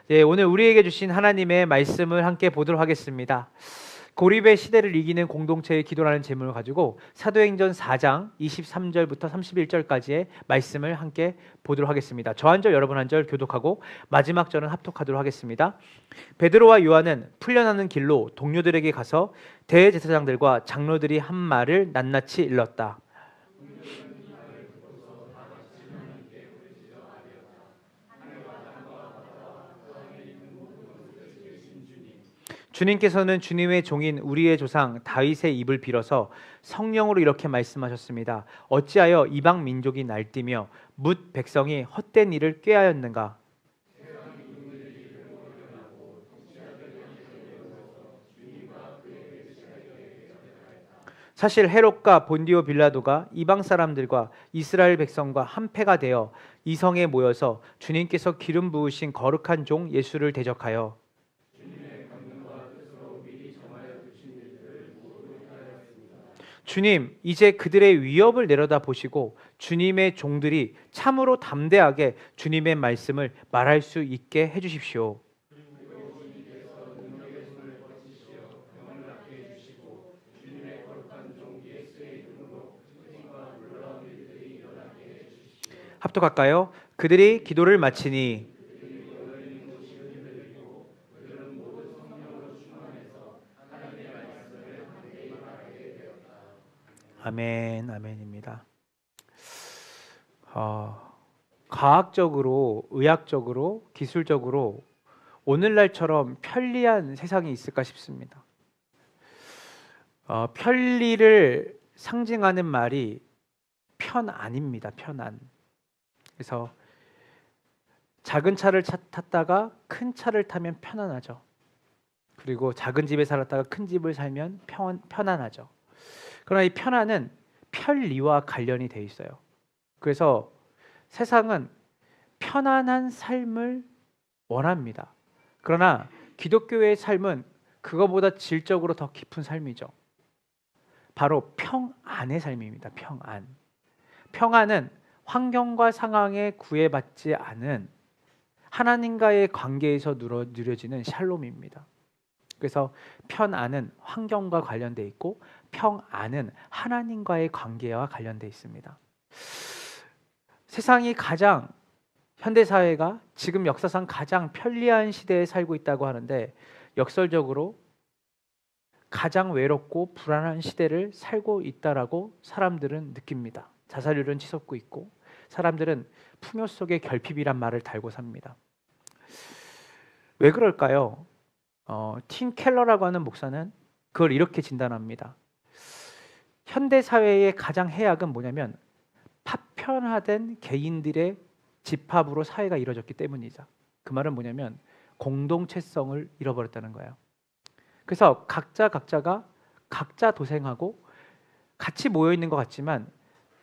오늘 우리에게 주신 하나님의 말씀을 함께 보도록 하겠습니다. 고립의 시대를 이기는 공동체의 기도라는 제목을 가지고 사도행전 4장 23절부터 31절까지의 말씀을 함께 보도록 하겠습니다. 저 한 절 여러분 한 절 교독하고 마지막 절은 합독하도록 하겠습니다. 베드로와 요한은 풀려나는 길로 동료들에게 가서 대제사장들과 장로들이 한 말을 낱낱이 일렀다. 주님께서는 주님의 종인 우리의 조상 다윗의 입을 빌어서 성령으로 이렇게 말씀하셨습니다. 어찌하여 이방 민족이 날뛰며 뭇 백성이 헛된 일을 꾀하였는가? 사실 헤롯과 본디오 빌라도가 이방 사람들과 이스라엘 백성과 한패가 되어 이성에 모여서 주님께서 기름 부으신 거룩한 종 예수를 대적하여 주님, 이제 그들의 위협을 내려다 보시고 주님의 종들이 참으로 담대하게 주님의 말씀을 말할 수 있게 해주십시오. 합독할까요? 그들이 기도를 마치니 아멘, 아멘입니다. 과학적으로, 의학적으로, 기술적으로 오늘날처럼 편리한 세상이 있을까 싶습니다. 편리를 상징하는 말이 편안입니다. 편안. 그래서 작은 차를 탔다가 큰 차를 타면 편안하죠. 그리고 작은 집에 살았다가 큰 집을 살면 편안하죠. 그러나 이 편안은 편리와 관련이 돼 있어요. 그래서 세상은 편안한 삶을 원합니다. 그러나 기독교의 삶은 그거보다 질적으로 더 깊은 삶이죠. 바로 평안의 삶입니다. 평안. 평안은 환경과 상황에 구애받지 않은 하나님과의 관계에서 누려지는 샬롬입니다. 그래서 편안은 환경과 관련돼 있고 평안은 하나님과의 관계와 관련돼 있습니다. 세상이 가장 현대 사회가 지금 역사상 가장 편리한 시대에 살고 있다고 하는데 역설적으로 가장 외롭고 불안한 시대를 살고 있다라고 사람들은 느낍니다. 자살률은 치솟고 있고 사람들은 풍요 속의 결핍이란 말을 달고 삽니다. 왜 그럴까요? 팀 켈러라고 하는 목사는 그걸 이렇게 진단합니다. 현대 사회의 가장 해악은 뭐냐면 파편화된 개인들의 집합으로 사회가 이루어졌기 때문이죠. 그 말은 뭐냐면 공동체성을 잃어버렸다는 거예요. 그래서 각자가 각자 도생하고 같이 모여 있는 것 같지만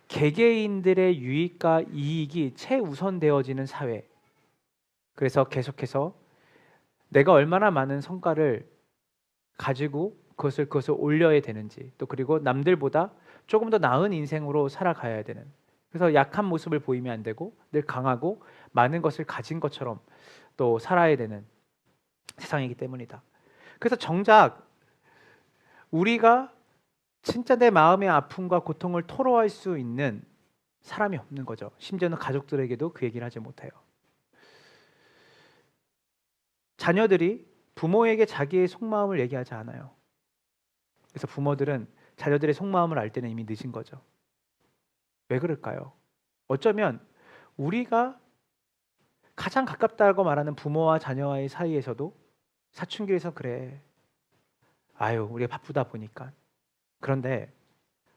개개인들의 유익과 이익이 최우선되어지는 사회. 그래서 계속해서 내가 얼마나 많은 성과를 가지고 그것을 올려야 되는지, 또 그리고 남들보다 조금 더 나은 인생으로 살아가야 되는. 그래서 약한 모습을 보이면 안 되고 늘 강하고 많은 것을 가진 것처럼 또 살아야 되는 세상이기 때문이다. 그래서 정작 우리가 진짜 내 마음의 아픔과 고통을 토로할 수 있는 사람이 없는 거죠. 심지어는 가족들에게도 그 얘기를 하지 못해요. 자녀들이 부모에게 자기의 속마음을 얘기하지 않아요. 그래서 부모들은 자녀들의 속마음을 알 때는 이미 늦은 거죠. 왜 그럴까요? 어쩌면 우리가 가장 가깝다고 말하는 부모와 자녀와의 사이에서도 사춘기에서 그래. 아유, 우리가 바쁘다 보니까. 그런데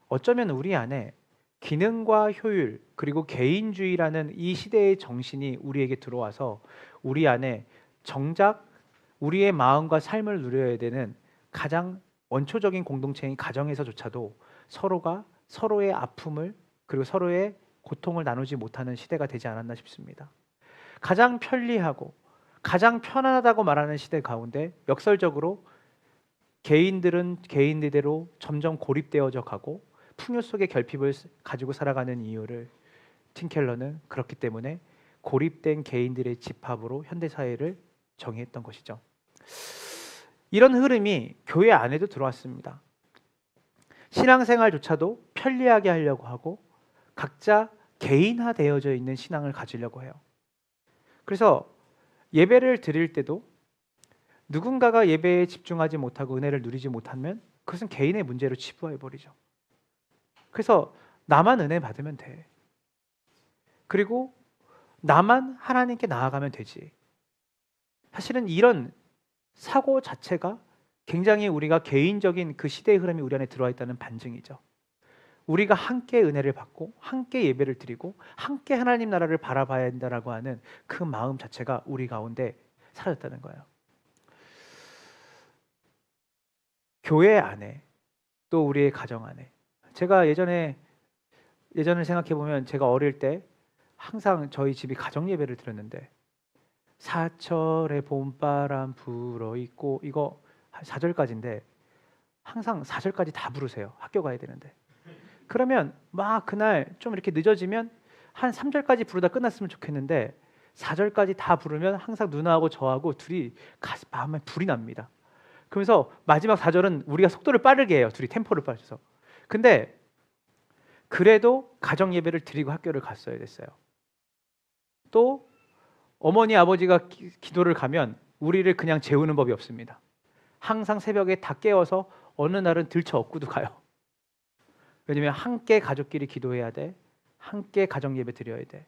어쩌면 우리 안에 기능과 효율 그리고 개인주의라는 이 시대의 정신이 우리에게 들어와서 우리 안에 정작 우리의 마음과 삶을 누려야 되는 가장 원초적인 공동체인 가정에서조차도 서로가 서로의 아픔을 그리고 서로의 고통을 나누지 못하는 시대가 되지 않았나 싶습니다. 가장 편리하고 가장 편안하다고 말하는 시대 가운데 역설적으로 개인들은 개인들대로 점점 고립되어져 가고 풍요 속의 결핍을 가지고 살아가는 이유를 팀 켈러는 그렇기 때문에 고립된 개인들의 집합으로 현대 사회를 정의했던 것이죠. 이런 흐름이 교회 안에도 들어왔습니다. 신앙생활조차도 편리하게 하려고 하고 각자 개인화되어져 있는 신앙을 가지려고 해요. 그래서 예배를 드릴 때도 누군가가 예배에 집중하지 못하고 은혜를 누리지 못하면 그것은 개인의 문제로 치부해버리죠. 그래서 나만 은혜 받으면 돼. 그리고 나만 하나님께 나아가면 되지. 사실은 이런 사고 자체가 굉장히 우리가 개인적인 그 시대의 흐름이 우리 안에 들어와 있다는 반증이죠. 우리가 함께 은혜를 받고 함께 예배를 드리고 함께 하나님 나라를 바라봐야 한다라고 하는 그 마음 자체가 우리 가운데 사라졌다는 거예요. 교회 안에 또 우리의 가정 안에 제가 예전을 생각해 보면 제가 어릴 때 항상 저희 집이 가정 예배를 드렸는데 사철의 봄바람 불어있고 이거 4절까지인데 항상 4절까지 다 부르세요. 학교 가야 되는데. 그러면 막 그날 좀 이렇게 늦어지면 한 3절까지 부르다 끝났으면 좋겠는데 4절까지 다 부르면 항상 누나하고 저하고 둘이 마음에 불이 납니다. 그러면서 마지막 4절은 우리가 속도를 빠르게 해요. 둘이 템포를 빠져서. 근데 그래도 가정 예배를 드리고 학교를 갔어야 됐어요. 또 어머니 아버지가 기도를 가면 우리를 그냥 재우는 법이 없습니다. 항상 새벽에 다 깨워서 어느 날은 들쳐 업고도 가요. 왜냐면 함께 가족끼리 기도해야 돼. 함께 가정 예배 드려야 돼.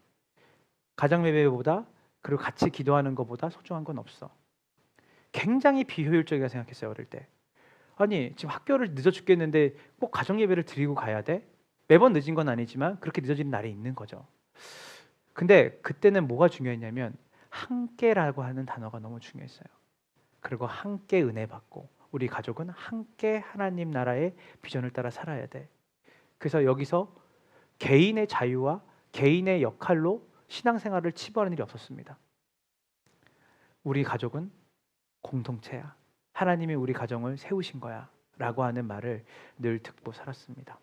가정 예배보다 그리고 같이 기도하는 것보다 소중한 건 없어. 굉장히 비효율적이라고 생각했어요. 어릴 때. 아니 지금 학교를 늦어 죽겠는데 꼭 가정 예배를 드리고 가야 돼? 매번 늦은 건 아니지만 그렇게 늦어지는 날이 있는 거죠. 근데 그때는 뭐가 중요했냐면 함께라고 하는 단어가 너무 중요했어요. 그리고 함께 은혜 받고 우리 가족은 함께 하나님 나라의 비전을 따라 살아야 돼. 그래서 여기서 개인의 자유와 개인의 역할로 신앙생활을 치부하는 일이 없었습니다. 우리 가족은 공동체야. 하나님이 우리 가정을 세우신 거야 라고 하는 말을 늘 듣고 살았습니다.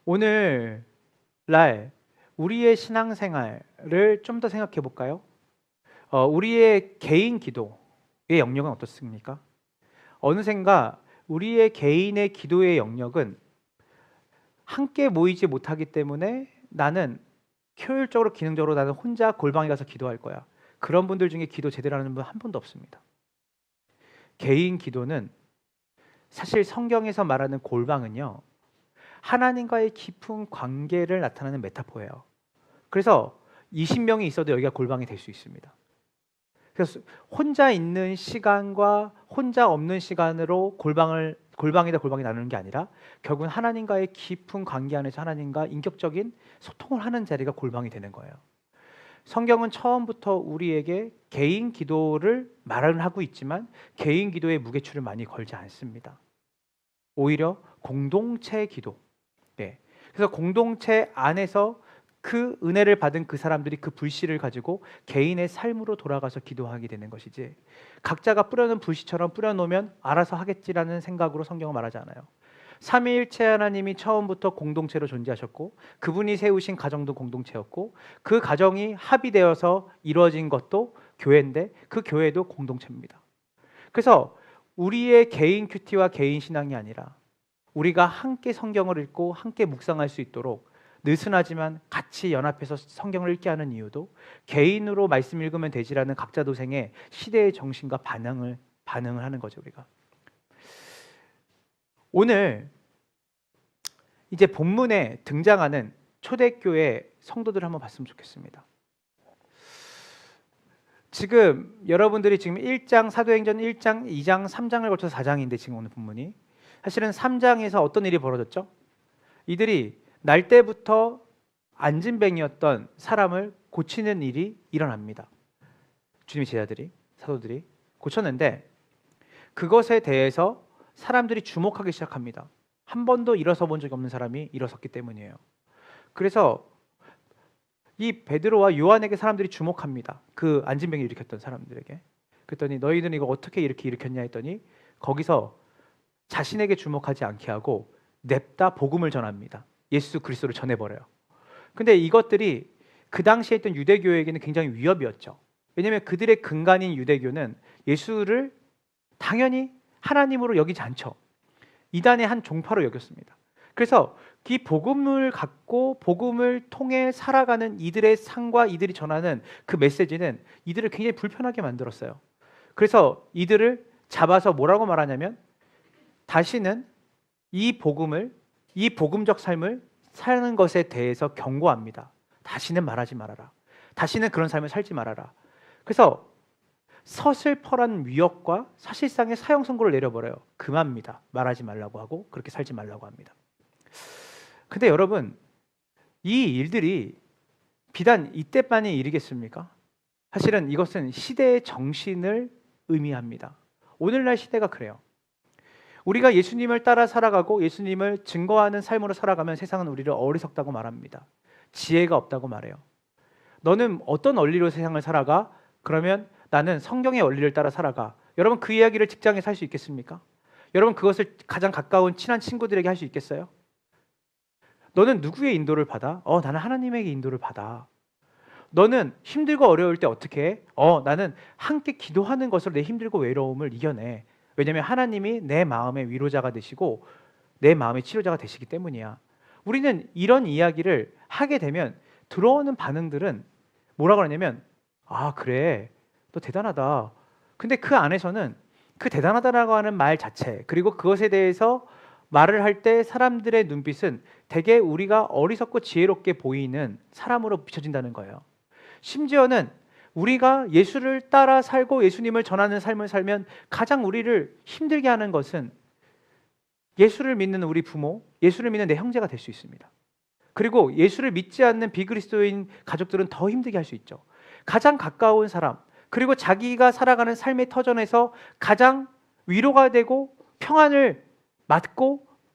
오늘날 우리의 신앙생활을 좀 더 생각해 볼까요? 우리의 개인 기도의 영역은 어떻습니까? 어느샌가 우리의 개인의 기도의 영역은 함께 모이지 못하기 때문에 나는 효율적으로 기능적으로 나는 혼자 골방에 가서 기도할 거야. 그런 분들 중에 기도 제대로 하는 분 한 분도 없습니다. 개인 기도는 사실 성경에서 말하는 골방은요, 하나님과의 깊은 관계를 나타내는 메타포예요. 그래서 20명이 있어도 여기가 골방이 될 수 있습니다. 그래서 혼자 있는 시간과 혼자 없는 시간으로 골방이 나누는 게 아니라 결국은 하나님과의 깊은 관계 안에서 하나님과 인격적인 소통을 하는 자리가 골방이 되는 거예요. 성경은 처음부터 우리에게 개인 기도를 말은 하고 있지만 개인 기도의 무게추를 많이 걸지 않습니다. 오히려 공동체 기도. 네. 그래서 공동체 안에서 그 은혜를 받은 그 사람들이 그 불씨를 가지고 개인의 삶으로 돌아가서 기도하게 되는 것이지, 각자가 뿌려놓은 불씨처럼 뿌려놓으면 알아서 하겠지라는 생각으로 성경은 말하지 않아요. 삼위일체 하나님이 처음부터 공동체로 존재하셨고 그분이 세우신 가정도 공동체였고 그 가정이 합의되어서 이루어진 것도 교회인데 그 교회도 공동체입니다. 그래서 우리의 개인 큐티와 개인 신앙이 아니라 우리가 함께 성경을 읽고 함께 묵상할 수 있도록 느슨하지만 같이 연합해서 성경을 읽게 하는 이유도 개인으로 말씀 읽으면 되지라는 각자 도생의 시대의 정신과 반응을 하는 거죠. 우리가 오늘 이제 본문에 등장하는 초대교회 성도들을 한번 봤으면 좋겠습니다. 지금 여러분들이 지금 1장 사도행전 1장, 2장, 3장을 거쳐서 4장인데 지금 오늘 본문이 사실은 3장에서 어떤 일이 벌어졌죠? 이들이 날 때부터 안진뱅이였던 사람을 고치는 일이 일어납니다. 주님의 제자들이, 사도들이 고쳤는데 그것에 대해서 사람들이 주목하기 시작합니다. 한 번도 일어서 본 적이 없는 사람이 일어섰기 때문이에요. 그래서 이 베드로와 요한에게 사람들이 주목합니다. 그 안진뱅이를 일으켰던 사람들에게. 그랬더니 너희들은 이거 어떻게 이렇게 일으켰냐 했더니 거기서 자신에게 주목하지 않게 하고 냅다 복음을 전합니다. 예수 그리스도를 전해버려요. 근데 이것들이 그 당시에 있던 유대교회에게는 굉장히 위협이었죠. 왜냐하면 그들의 근간인 유대교는 예수를 당연히 하나님으로 여기지 않죠. 이단의 한 종파로 여겼습니다. 그래서 이 복음을 갖고 복음을 통해 살아가는 이들의 삶과 이들이 전하는 그 메시지는 이들을 굉장히 불편하게 만들었어요. 그래서 이들을 잡아서 뭐라고 말하냐면 다시는 이 복음적 삶을 사는 것에 대해서 경고합니다. 다시는 말하지 말아라. 다시는 그런 삶을 살지 말아라. 그래서 서슬퍼런 위협과 사실상의 사형 선고를 내려버려요. 금합니다. 말하지 말라고 하고 그렇게 살지 말라고 합니다. 근데 여러분, 이 일들이 비단 이때만이 일이겠습니까? 사실은 이것은 시대의 정신을 의미합니다. 오늘날 시대가 그래요. 우리가 예수님을 따라 살아가고 예수님을 증거하는 삶으로 살아가면 세상은 우리를 어리석다고 말합니다. 지혜가 없다고 말해요. 너는 어떤 원리로 세상을 살아가? 그러면 나는 성경의 원리를 따라 살아가. 여러분 그 이야기를 직장에서 할 수 있겠습니까? 여러분 그것을 가장 가까운 친한 친구들에게 할 수 있겠어요? 너는 누구의 인도를 받아? 나는 하나님에게 인도를 받아. 너는 힘들고 어려울 때 어떻게 해? 나는 함께 기도하는 것으로 내 힘들고 외로움을 이겨내. 왜냐하면 하나님이 내 마음의 위로자가 되시고 내 마음의 치료자가 되시기 때문이야. 우리는 이런 이야기를 하게 되면 들어오는 반응들은 뭐라 그러냐면 그래, 너 대단하다. 근데 그 안에서는 그 대단하다라고 하는 말 자체 그리고 그것에 대해서 말을 할 때 사람들의 눈빛은 되게 우리가 어리석고 지혜롭게 보이는 사람으로 비춰진다는 거예요. 심지어는 우리가 예수를 따라 살고 예수님을 전하는 삶을 살면 가장 우리를 힘들게 하는 것은 예수를 믿는 우리 부모, 예수를 믿는 내 형제가 될 수 있습니다. 그리고 예수를 믿지 않는 비그리스도인 가족들은 더 힘들게 할 수 있죠. 가장 가까운 사람, 그리고 자기가 살아가는 삶의 터전에서 가장 위로가 되고 평안을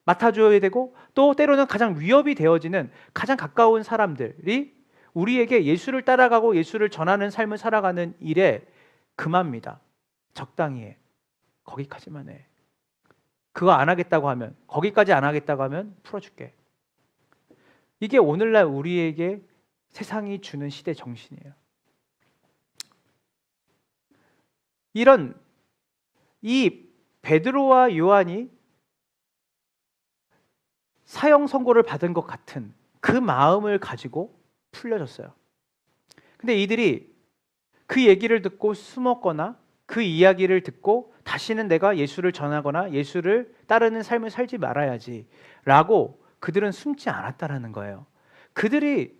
맡아줘야 되고 또 때로는 가장 위협이 되어지는 가장 가까운 사람들이 우리에게 예수를 따라가고 예수를 전하는 삶을 살아가는 일에 금합니다. 적당히 해. 거기까지만 해. 그거 안 하겠다고 하면, 거기까지 안 하겠다고 하면 풀어줄게. 이게 오늘날 우리에게 세상이 주는 시대 정신이에요. 이 베드로와 요한이 사형 선고를 받은 것 같은 그 마음을 가지고 풀려졌어요. 근데 이들이 그 얘기를 듣고 숨었거나 그 이야기를 듣고 다시는 내가 예수를 전하거나 예수를 따르는 삶을 살지 말아야지 라고 그들은 숨지 않았다라는 거예요. 그들이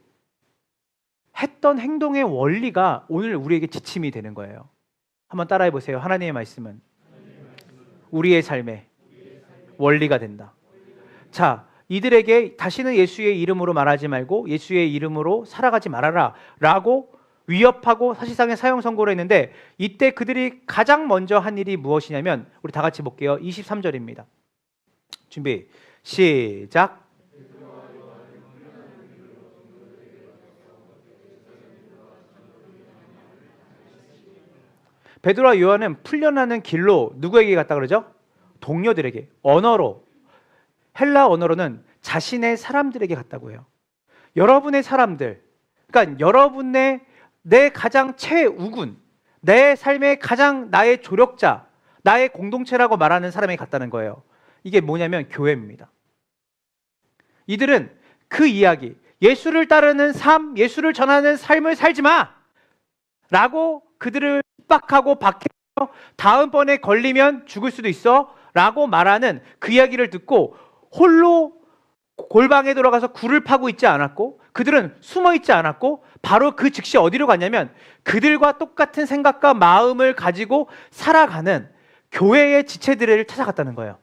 했던 행동의 원리가 오늘 우리에게 지침이 되는 거예요. 한번 따라해 보세요. 하나님의 말씀은 우리의 삶의 원리가 된다. 자, 이들에게 다시는 예수의 이름으로 말하지 말고 예수의 이름으로 살아가지 말아라 라고 위협하고 사실상의 사형 선고를 했는데 이때 그들이 가장 먼저 한 일이 무엇이냐면 우리 다 같이 볼게요. 23절입니다. 준비 시작. 베드로와 요한은 풀려나는 길로 누구에게 갔다 그러죠? 동료들에게, 언어로, 헬라 언어로는 자신의 사람들에게 갔다고 해요. 여러분의 사람들, 그러니까 여러분의 내 가장 최우군, 내 삶의 가장 나의 조력자, 나의 공동체라고 말하는 사람에게 갔다는 거예요. 이게 뭐냐면 교회입니다. 이들은 그 이야기, 예수를 따르는 삶, 예수를 전하는 삶을 살지 마! 라고 그들을 핍박하고 박해서 다음번에 걸리면 죽을 수도 있어 라고 말하는 그 이야기를 듣고 홀로 골방에 들어가서 굴을 파고 있지 않았고 그들은 숨어 있지 않았고 바로 그 즉시 어디로 갔냐면 그들과 똑같은 생각과 마음을 가지고 살아가는 교회의 지체들을 찾아갔다는 거예요.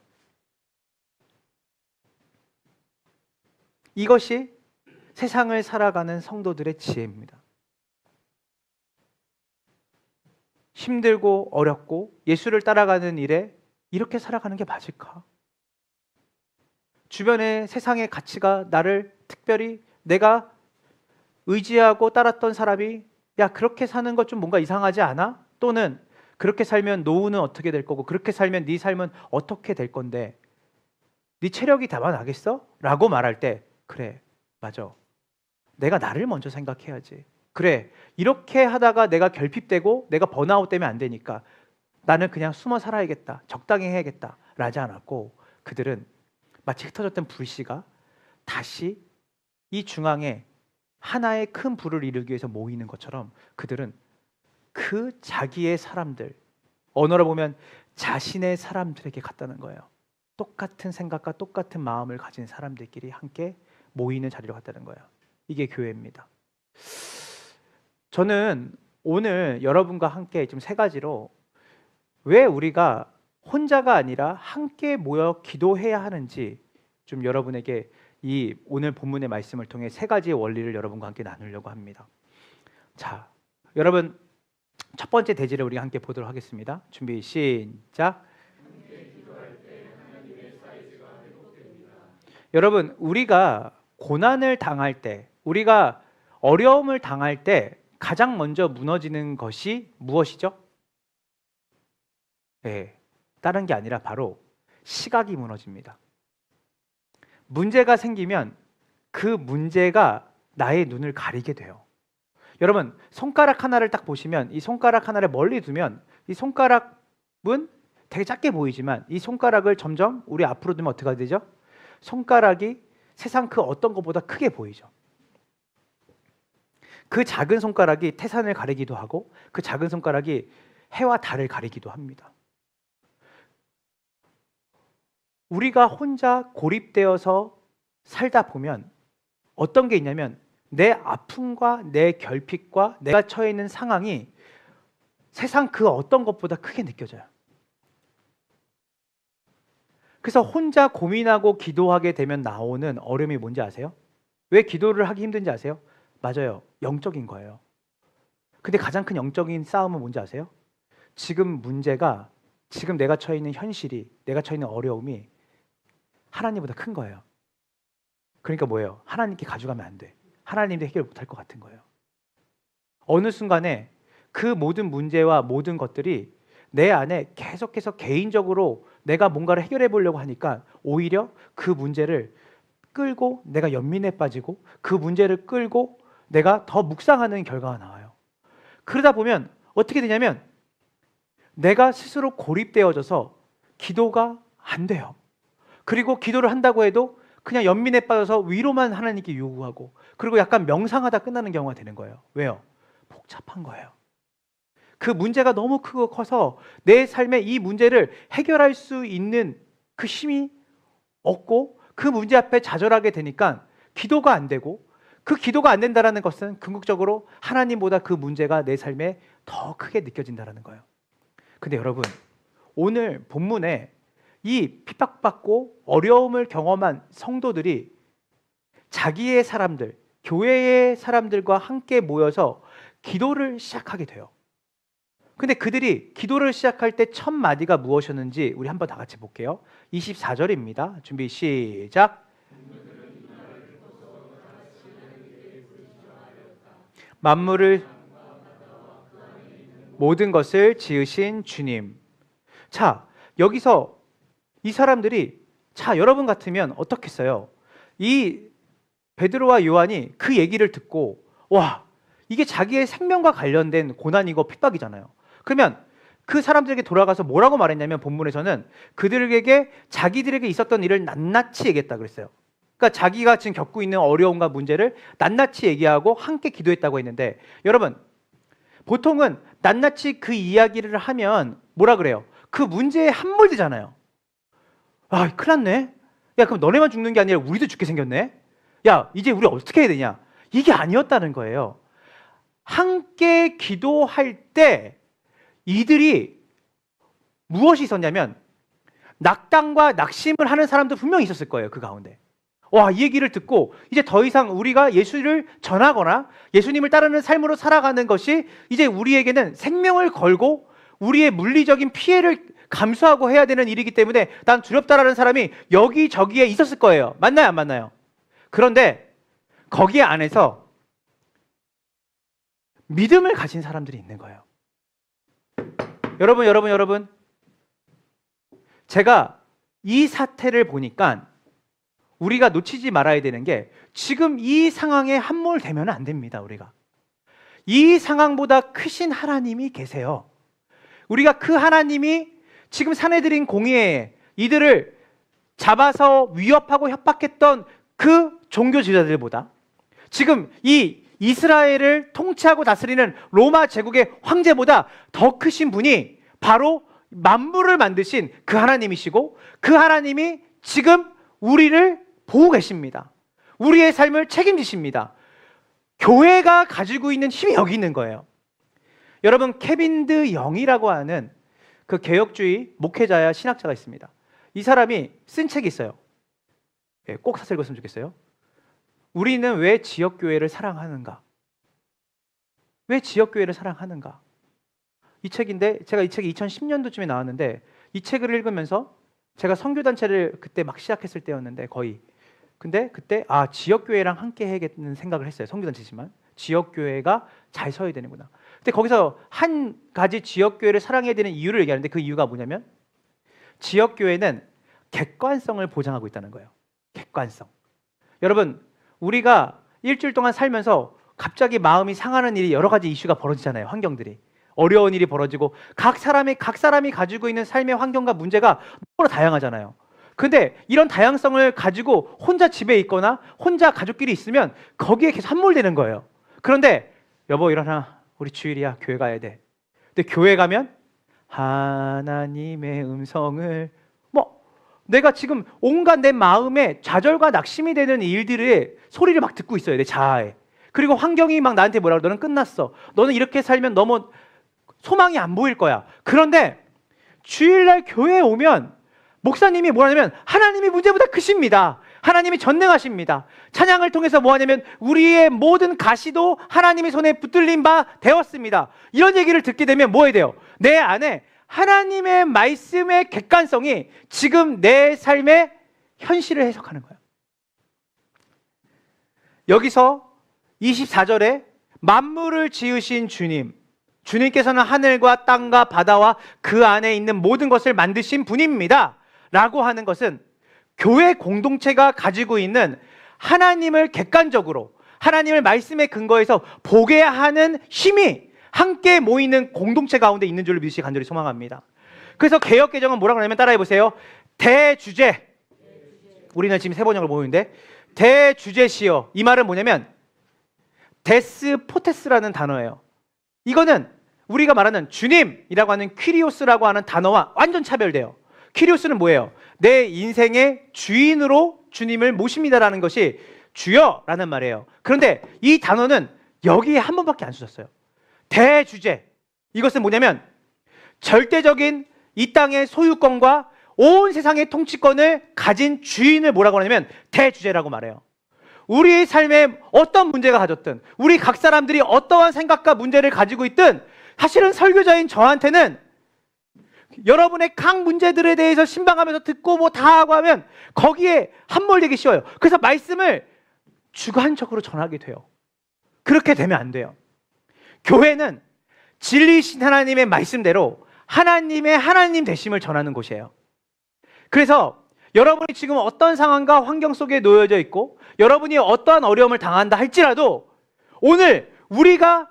이것이 세상을 살아가는 성도들의 지혜입니다. 힘들고 어렵고 예수를 따라가는 일에 이렇게 살아가는 게 맞을까? 주변의 세상의 가치가 나를 특별히 내가 의지하고 따랐던 사람이 야 그렇게 사는 것 좀 뭔가 이상하지 않아? 또는 그렇게 살면 노후는 어떻게 될 거고 그렇게 살면 네 삶은 어떻게 될 건데 네 체력이 담아나겠어? 라고 말할 때 그래 맞아 내가 나를 먼저 생각해야지 그래, 이렇게 하다가 내가 결핍되고 내가 번아웃 되면 안 되니까 나는 그냥 숨어 살아야겠다, 적당히 해야겠다 라지 않았고, 그들은 마치 흩어졌던 불씨가 다시 이 중앙에 하나의 큰 불을 이루기 위해서 모이는 것처럼 그들은 그 자기의 사람들, 언어로 보면 자신의 사람들에게 갔다는 거예요. 똑같은 생각과 똑같은 마음을 가진 사람들끼리 함께 모이는 자리로 갔다는 거예요. 이게 교회입니다. 저는 오늘 여러분과 함께 좀 세 가지로 왜 우리가 혼자가 아니라 함께 모여 기도해야 하는지 좀 여러분에게 이 오늘 본문의 말씀을 통해 세 가지의 원리를 여러분과 함께 나누려고 합니다. 자, 여러분 첫 번째 대지를 우리 함께 보도록 하겠습니다. 준비 시작. 여러분, 우리가 고난을 당할 때, 우리가 어려움을 당할 때 가장 먼저 무너지는 것이 무엇이죠? 네, 다른 게 아니라 바로 시각이 무너집니다. 문제가 생기면 그 문제가 나의 눈을 가리게 돼요. 여러분, 손가락 하나를 딱 보시면 이 손가락 하나를 멀리 두면 이 손가락은 되게 작게 보이지만 이 손가락을 점점 우리 앞으로 두면 어떻게 되죠? 손가락이 세상 그 어떤 것보다 크게 보이죠. 그 작은 손가락이 태산을 가리기도 하고 그 작은 손가락이 해와 달을 가리기도 합니다. 우리가 혼자 고립되어서 살다 보면 어떤 게 있냐면 내 아픔과 내 결핍과 내가 처해 있는 상황이 세상 그 어떤 것보다 크게 느껴져요. 그래서 혼자 고민하고 기도하게 되면 나오는 어려움이 뭔지 아세요? 왜 기도를 하기 힘든지 아세요? 맞아요. 영적인 거예요. 근데 가장 큰 영적인 싸움은 뭔지 아세요? 지금 문제가, 지금 내가 처해 있는 현실이, 내가 처해 있는 어려움이 하나님보다 큰 거예요. 그러니까 뭐예요? 하나님께 가져가면 안 돼. 하나님도 해결 못할 것 같은 거예요. 어느 순간에 그 모든 문제와 모든 것들이 내 안에 계속해서 개인적으로 내가 뭔가를 해결해 보려고 하니까 오히려 그 문제를 끌고 내가 연민에 빠지고 그 문제를 끌고 내가 더 묵상하는 결과가 나와요. 그러다 보면 어떻게 되냐면 내가 스스로 고립되어져서 기도가 안 돼요. 그리고 기도를 한다고 해도 그냥 연민에 빠져서 위로만 하나님께 요구하고 그리고 약간 명상하다 끝나는 경우가 되는 거예요. 왜요? 복잡한 거예요. 그 문제가 너무 크고 커서 내 삶에 이 문제를 해결할 수 있는 그 힘이 없고 그 문제 앞에 좌절하게 되니까 기도가 안 되고 그 기도가 안 된다는 것은 궁극적으로 하나님보다 그 문제가 내 삶에 더 크게 느껴진다는 거예요. 근데 여러분, 오늘 본문에 이 핍박받고 어려움을 경험한 성도들이 자기의 사람들, 교회의 사람들과 함께 모여서 기도를 시작하게 돼요. 근데 그들이 기도를 시작할 때 첫 마디가 무엇이었는지 우리 한번 다 같이 볼게요. 24절입니다. 준비 시작. 만물을 모든 것을 지으신 주님. 자, 여기서 이 사람들이 여러분 같으면 어떻겠어요? 이 베드로와 요한이 그 얘기를 듣고 와, 이게 자기의 생명과 관련된 고난이고 핍박이잖아요. 그러면 그 사람들에게 돌아가서 뭐라고 말했냐면 본문에서는 그들에게 자기들에게 있었던 일을 낱낱이 얘기했다 그랬어요. 그러니까 자기가 지금 겪고 있는 어려움과 문제를 낱낱이 얘기하고 함께 기도했다고 했는데 여러분, 보통은 낱낱이 그 이야기를 하면 뭐라 그래요? 그 문제에 함몰되잖아요. 아, 큰일 났네. 야, 그럼 너네만 죽는 게 아니라 우리도 죽게 생겼네. 야, 이제 우리 어떻게 해야 되냐? 이게 아니었다는 거예요. 함께 기도할 때 이들이 무엇이 있었냐면 낙담과 낙심을 하는 사람도 분명히 있었을 거예요. 그 가운데. 와, 이 얘기를 듣고 이제 더 이상 우리가 예수를 전하거나 예수님을 따르는 삶으로 살아가는 것이 이제 우리에게는 생명을 걸고 우리의 물리적인 피해를 감수하고 해야 되는 일이기 때문에 난 두렵다라는 사람이 여기저기에 있었을 거예요. 맞나요? 안 맞나요? 그런데 거기에 안에서 믿음을 가진 사람들이 있는 거예요. 여러분, 제가 이 사태를 보니까 우리가 놓치지 말아야 되는 게 지금 이 상황에 함몰되면 안 됩니다. 우리가 이 상황보다 크신 하나님이 계세요. 우리가 그 하나님이 지금 사내들인 공의에 이들을 잡아서 위협하고 협박했던 그 종교 지도자들보다 지금 이 이스라엘을 통치하고 다스리는 로마 제국의 황제보다 더 크신 분이 바로 만물을 만드신 그 하나님이시고, 그 하나님이 지금 우리를 보고 계십니다. 우리의 삶을 책임지십니다. 교회가 가지고 있는 힘이 여기 있는 거예요. 여러분, 케빈 드 영이라고 하는 그 개혁주의 목회자야 신학자가 있습니다. 이 사람이 쓴 책이 있어요. 꼭 사서 읽었으면 좋겠어요. 우리는 왜 지역교회를 사랑하는가? 왜 지역교회를 사랑하는가? 이 책인데, 제가 이 책이 2010년도쯤에 나왔는데, 이 책을 읽으면서 제가 선교단체를 그때 막 시작했을 때였는데, 거의. 근데 그때 지역교회랑 함께 해야겠다는 생각을 했어요. 선교단체지만 지역교회가 잘 서야 되는구나. 근데 거기서 한 가지 지역교회를 사랑해야 되는 이유를 얘기하는데, 그 이유가 뭐냐면 지역교회는 객관성을 보장하고 있다는 거예요. 객관성. 여러분, 우리가 일주일 동안 살면서 갑자기 마음이 상하는 일이 여러 가지 이슈가 벌어지잖아요. 환경들이. 어려운 일이 벌어지고 각 사람이 가지고 있는 삶의 환경과 문제가 너무 다양하잖아요. 근데 이런 다양성을 가지고 혼자 집에 있거나 혼자 가족끼리 있으면 거기에 계속 함몰되는 거예요. 그런데 여보 일어나, 우리 주일이야, 교회 가야 돼. 근데 교회 가면 하나님의 음성을 내가 지금 온갖 내 마음에 좌절과 낙심이 되는 일들의 소리를 막 듣고 있어요. 내 자아에. 그리고 환경이 막 나한테 뭐라고, 너는 끝났어, 너는 이렇게 살면 너무 소망이 안 보일 거야. 그런데 주일날 교회에 오면 목사님이 뭐라냐면 하나님이 문제보다 크십니다. 하나님이 전능하십니다. 찬양을 통해서 뭐하냐면 우리의 모든 가시도 하나님의 손에 붙들린 바 되었습니다. 이런 얘기를 듣게 되면 뭐 해야 돼요? 내 안에 하나님의 말씀의 객관성이 지금 내 삶의 현실을 해석하는 거예요. 여기서 24절에 만물을 지으신 주님께서는 하늘과 땅과 바다와 그 안에 있는 모든 것을 만드신 분입니다 라고 하는 것은 교회 공동체가 가지고 있는 하나님을 객관적으로 하나님의 말씀에 근거해서 보게 하는 힘이 함께 모이는 공동체 가운데 있는 줄로 믿으시기 간절히 소망합니다. 그래서 개역개정은 뭐라고 하냐면, 따라해 보세요. 대주제. 우리는 지금 3번역을 모이는데 대주제시여. 이 말은 뭐냐면 데스포테스라는 단어예요. 이거는 우리가 말하는 주님이라고 하는 퀴리오스라고 하는 단어와 완전 차별돼요. 퀴리오스는 뭐예요? 내 인생의 주인으로 주님을 모십니다라는 것이 주여라는 말이에요. 그런데 이 단어는 여기에 한 번밖에 안 쓰셨어요. 대주제. 이것은 뭐냐면 절대적인 이 땅의 소유권과 온 세상의 통치권을 가진 주인을 뭐라고 하냐면 대주제라고 말해요. 우리의 삶에 어떤 문제가 가졌든, 우리 각 사람들이 어떠한 생각과 문제를 가지고 있든, 사실은 설교자인 저한테는 여러분의 각 문제들에 대해서 신방하면서 듣고 뭐 다 하고 하면 거기에 함몰되기 쉬워요. 그래서 말씀을 주관적으로 전하게 돼요. 그렇게 되면 안 돼요. 교회는 진리이신 하나님의 말씀대로 하나님의 하나님 되심을 전하는 곳이에요. 그래서 여러분이 지금 어떤 상황과 환경 속에 놓여져 있고 여러분이 어떠한 어려움을 당한다 할지라도, 오늘 우리가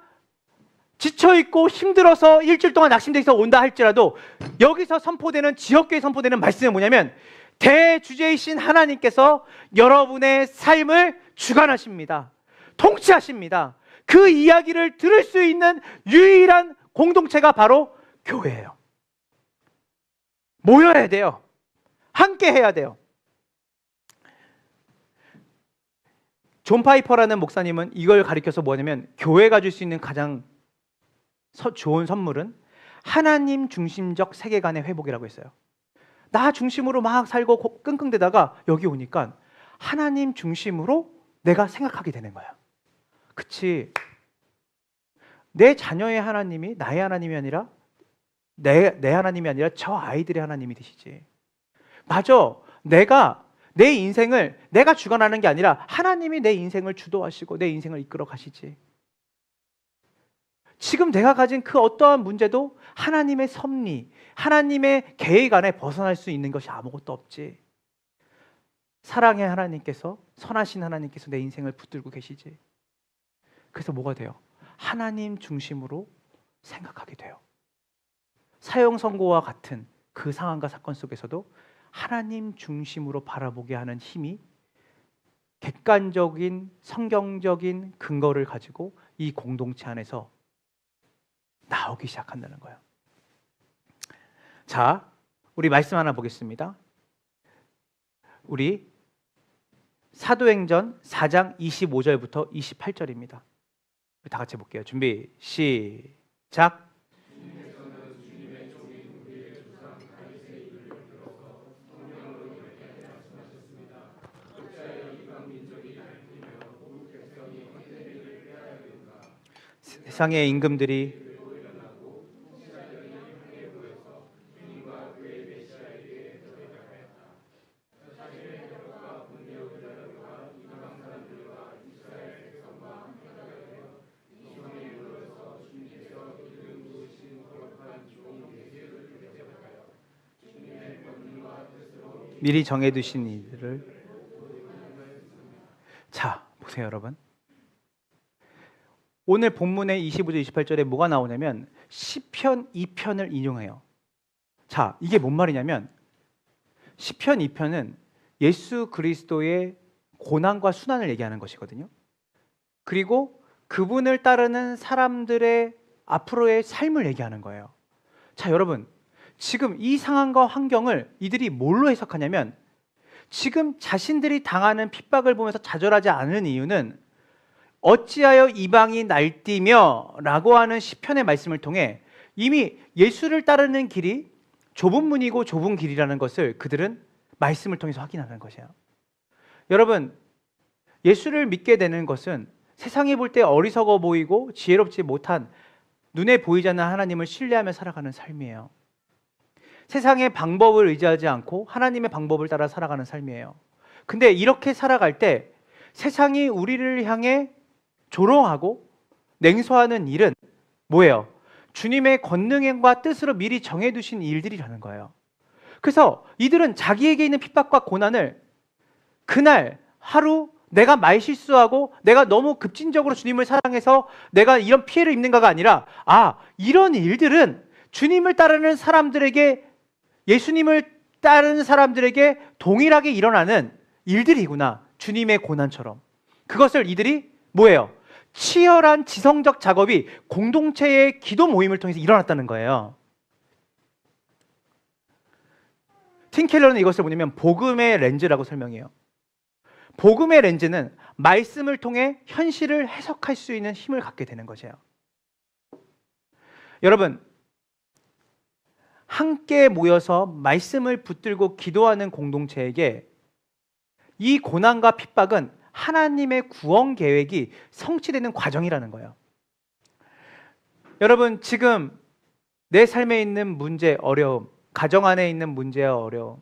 지쳐있고 힘들어서 일주일 동안 낙심돼서 온다 할지라도 여기서 선포되는, 지역교회 선포되는 말씀은 뭐냐면 대주제이신 하나님께서 여러분의 삶을 주관하십니다. 통치하십니다. 그 이야기를 들을 수 있는 유일한 공동체가 바로 교회예요. 모여야 돼요. 함께 해야 돼요. 존 파이퍼라는 목사님은 이걸 가리켜서 뭐냐면, 교회가 줄 수 있는 가장 좋은 선물은 하나님 중심적 세계관의 회복이라고 했어요. 나 중심으로 막 살고 끙끙대다가 여기 오니까 하나님 중심으로 내가 생각하게 되는 거야. 그치? 내 자녀의 하나님이 나의 하나님이 아니라 내 하나님이 아니라 저 아이들의 하나님이 되시지. 맞아. 내가 내 인생을 내가 주관하는 게 아니라 하나님이 내 인생을 주도하시고 내 인생을 이끌어 가시지. 지금 내가 가진 그 어떠한 문제도 하나님의 섭리, 하나님의 계획 안에 벗어날 수 있는 것이 아무것도 없지. 사랑의 하나님께서, 선하신 하나님께서 내 인생을 붙들고 계시지. 그래서 뭐가 돼요? 하나님 중심으로 생각하게 돼요. 사형 선고와 같은 그 상황과 사건 속에서도 하나님 중심으로 바라보게 하는 힘이 객관적인 성경적인 근거를 가지고 이 공동체 안에서 나오기 시작한다는 거예요. 자, 우리 말씀 하나 보겠습니다. 우리 사도행전 4장 25절부터 28절입니다. 우리 다 같이 볼게요. 준비, 시작. 세상의 임금들이 미리 정해두신 이들을. 자, 보세요 여러분. 오늘 본문의 25절 28절에 뭐가 나오냐면 시편 2편을 인용해요. 자, 이게 뭔 말이냐면 시편 2편은 예수 그리스도의 고난과 순환을 얘기하는 것이거든요. 그리고 그분을 따르는 사람들의 앞으로의 삶을 얘기하는 거예요. 자, 여러분, 지금 이 상황과 환경을 이들이 뭘로 해석하냐면 지금 자신들이 당하는 핍박을 보면서 좌절하지 않은 이유는 어찌하여 이방이 날뛰며 라고 하는 시편의 말씀을 통해 이미 예수를 따르는 길이 좁은 문이고 좁은 길이라는 것을 그들은 말씀을 통해서 확인하는 것이에요. 여러분, 예수를 믿게 되는 것은 세상이 볼 때 어리석어 보이고 지혜롭지 못한 눈에 보이지 않는 하나님을 신뢰하며 살아가는 삶이에요. 세상의 방법을 의지하지 않고 하나님의 방법을 따라 살아가는 삶이에요. 근데 이렇게 살아갈 때 세상이 우리를 향해 조롱하고 냉소하는 일은 뭐예요? 주님의 권능과 뜻으로 미리 정해두신 일들이라는 거예요. 그래서 이들은 자기에게 있는 핍박과 고난을 그날 하루 내가 말실수하고 내가 너무 급진적으로 주님을 사랑해서 내가 이런 피해를 입는가가 아니라 이런 일들은 주님을 따르는 사람들에게 예수님을 따르는 사람들에게 동일하게 일어나는 일들이구나. 주님의 고난처럼. 그것을 이들이 뭐예요? 치열한 지성적 작업이 공동체의 기도 모임을 통해서 일어났다는 거예요. 팀 켈러는 이것을 뭐냐면 복음의 렌즈라고 설명해요. 복음의 렌즈는 말씀을 통해 현실을 해석할 수 있는 힘을 갖게 되는 것이에요. 여러분, 함께 모여서 말씀을 붙들고 기도하는 공동체에게 이 고난과 핍박은 하나님의 구원 계획이 성취되는 과정이라는 거예요. 여러분, 지금 내 삶에 있는 문제, 어려움, 가정 안에 있는 문제와 어려움,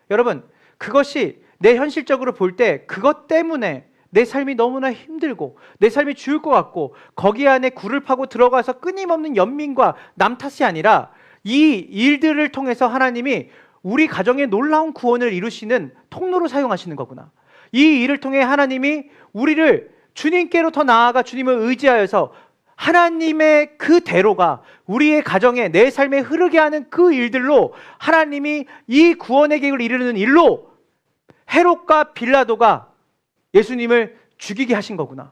여러분, 그것이 내 현실적으로 볼 때 그것 때문에 내 삶이 너무나 힘들고 내 삶이 죽을 것 같고 거기 안에 굴을 파고 들어가서 끊임없는 연민과 남 탓이 아니라 이 일들을 통해서 하나님이 우리 가정의 놀라운 구원을 이루시는 통로로 사용하시는 거구나. 이 일을 통해 하나님이 우리를 주님께로 더 나아가 주님을 의지하여서 하나님의 그 대로가 우리의 가정에 내 삶에 흐르게 하는 그 일들로 하나님이 이 구원의 계획을 이루는 일로 헤롯과 빌라도가 예수님을 죽이게 하신 거구나.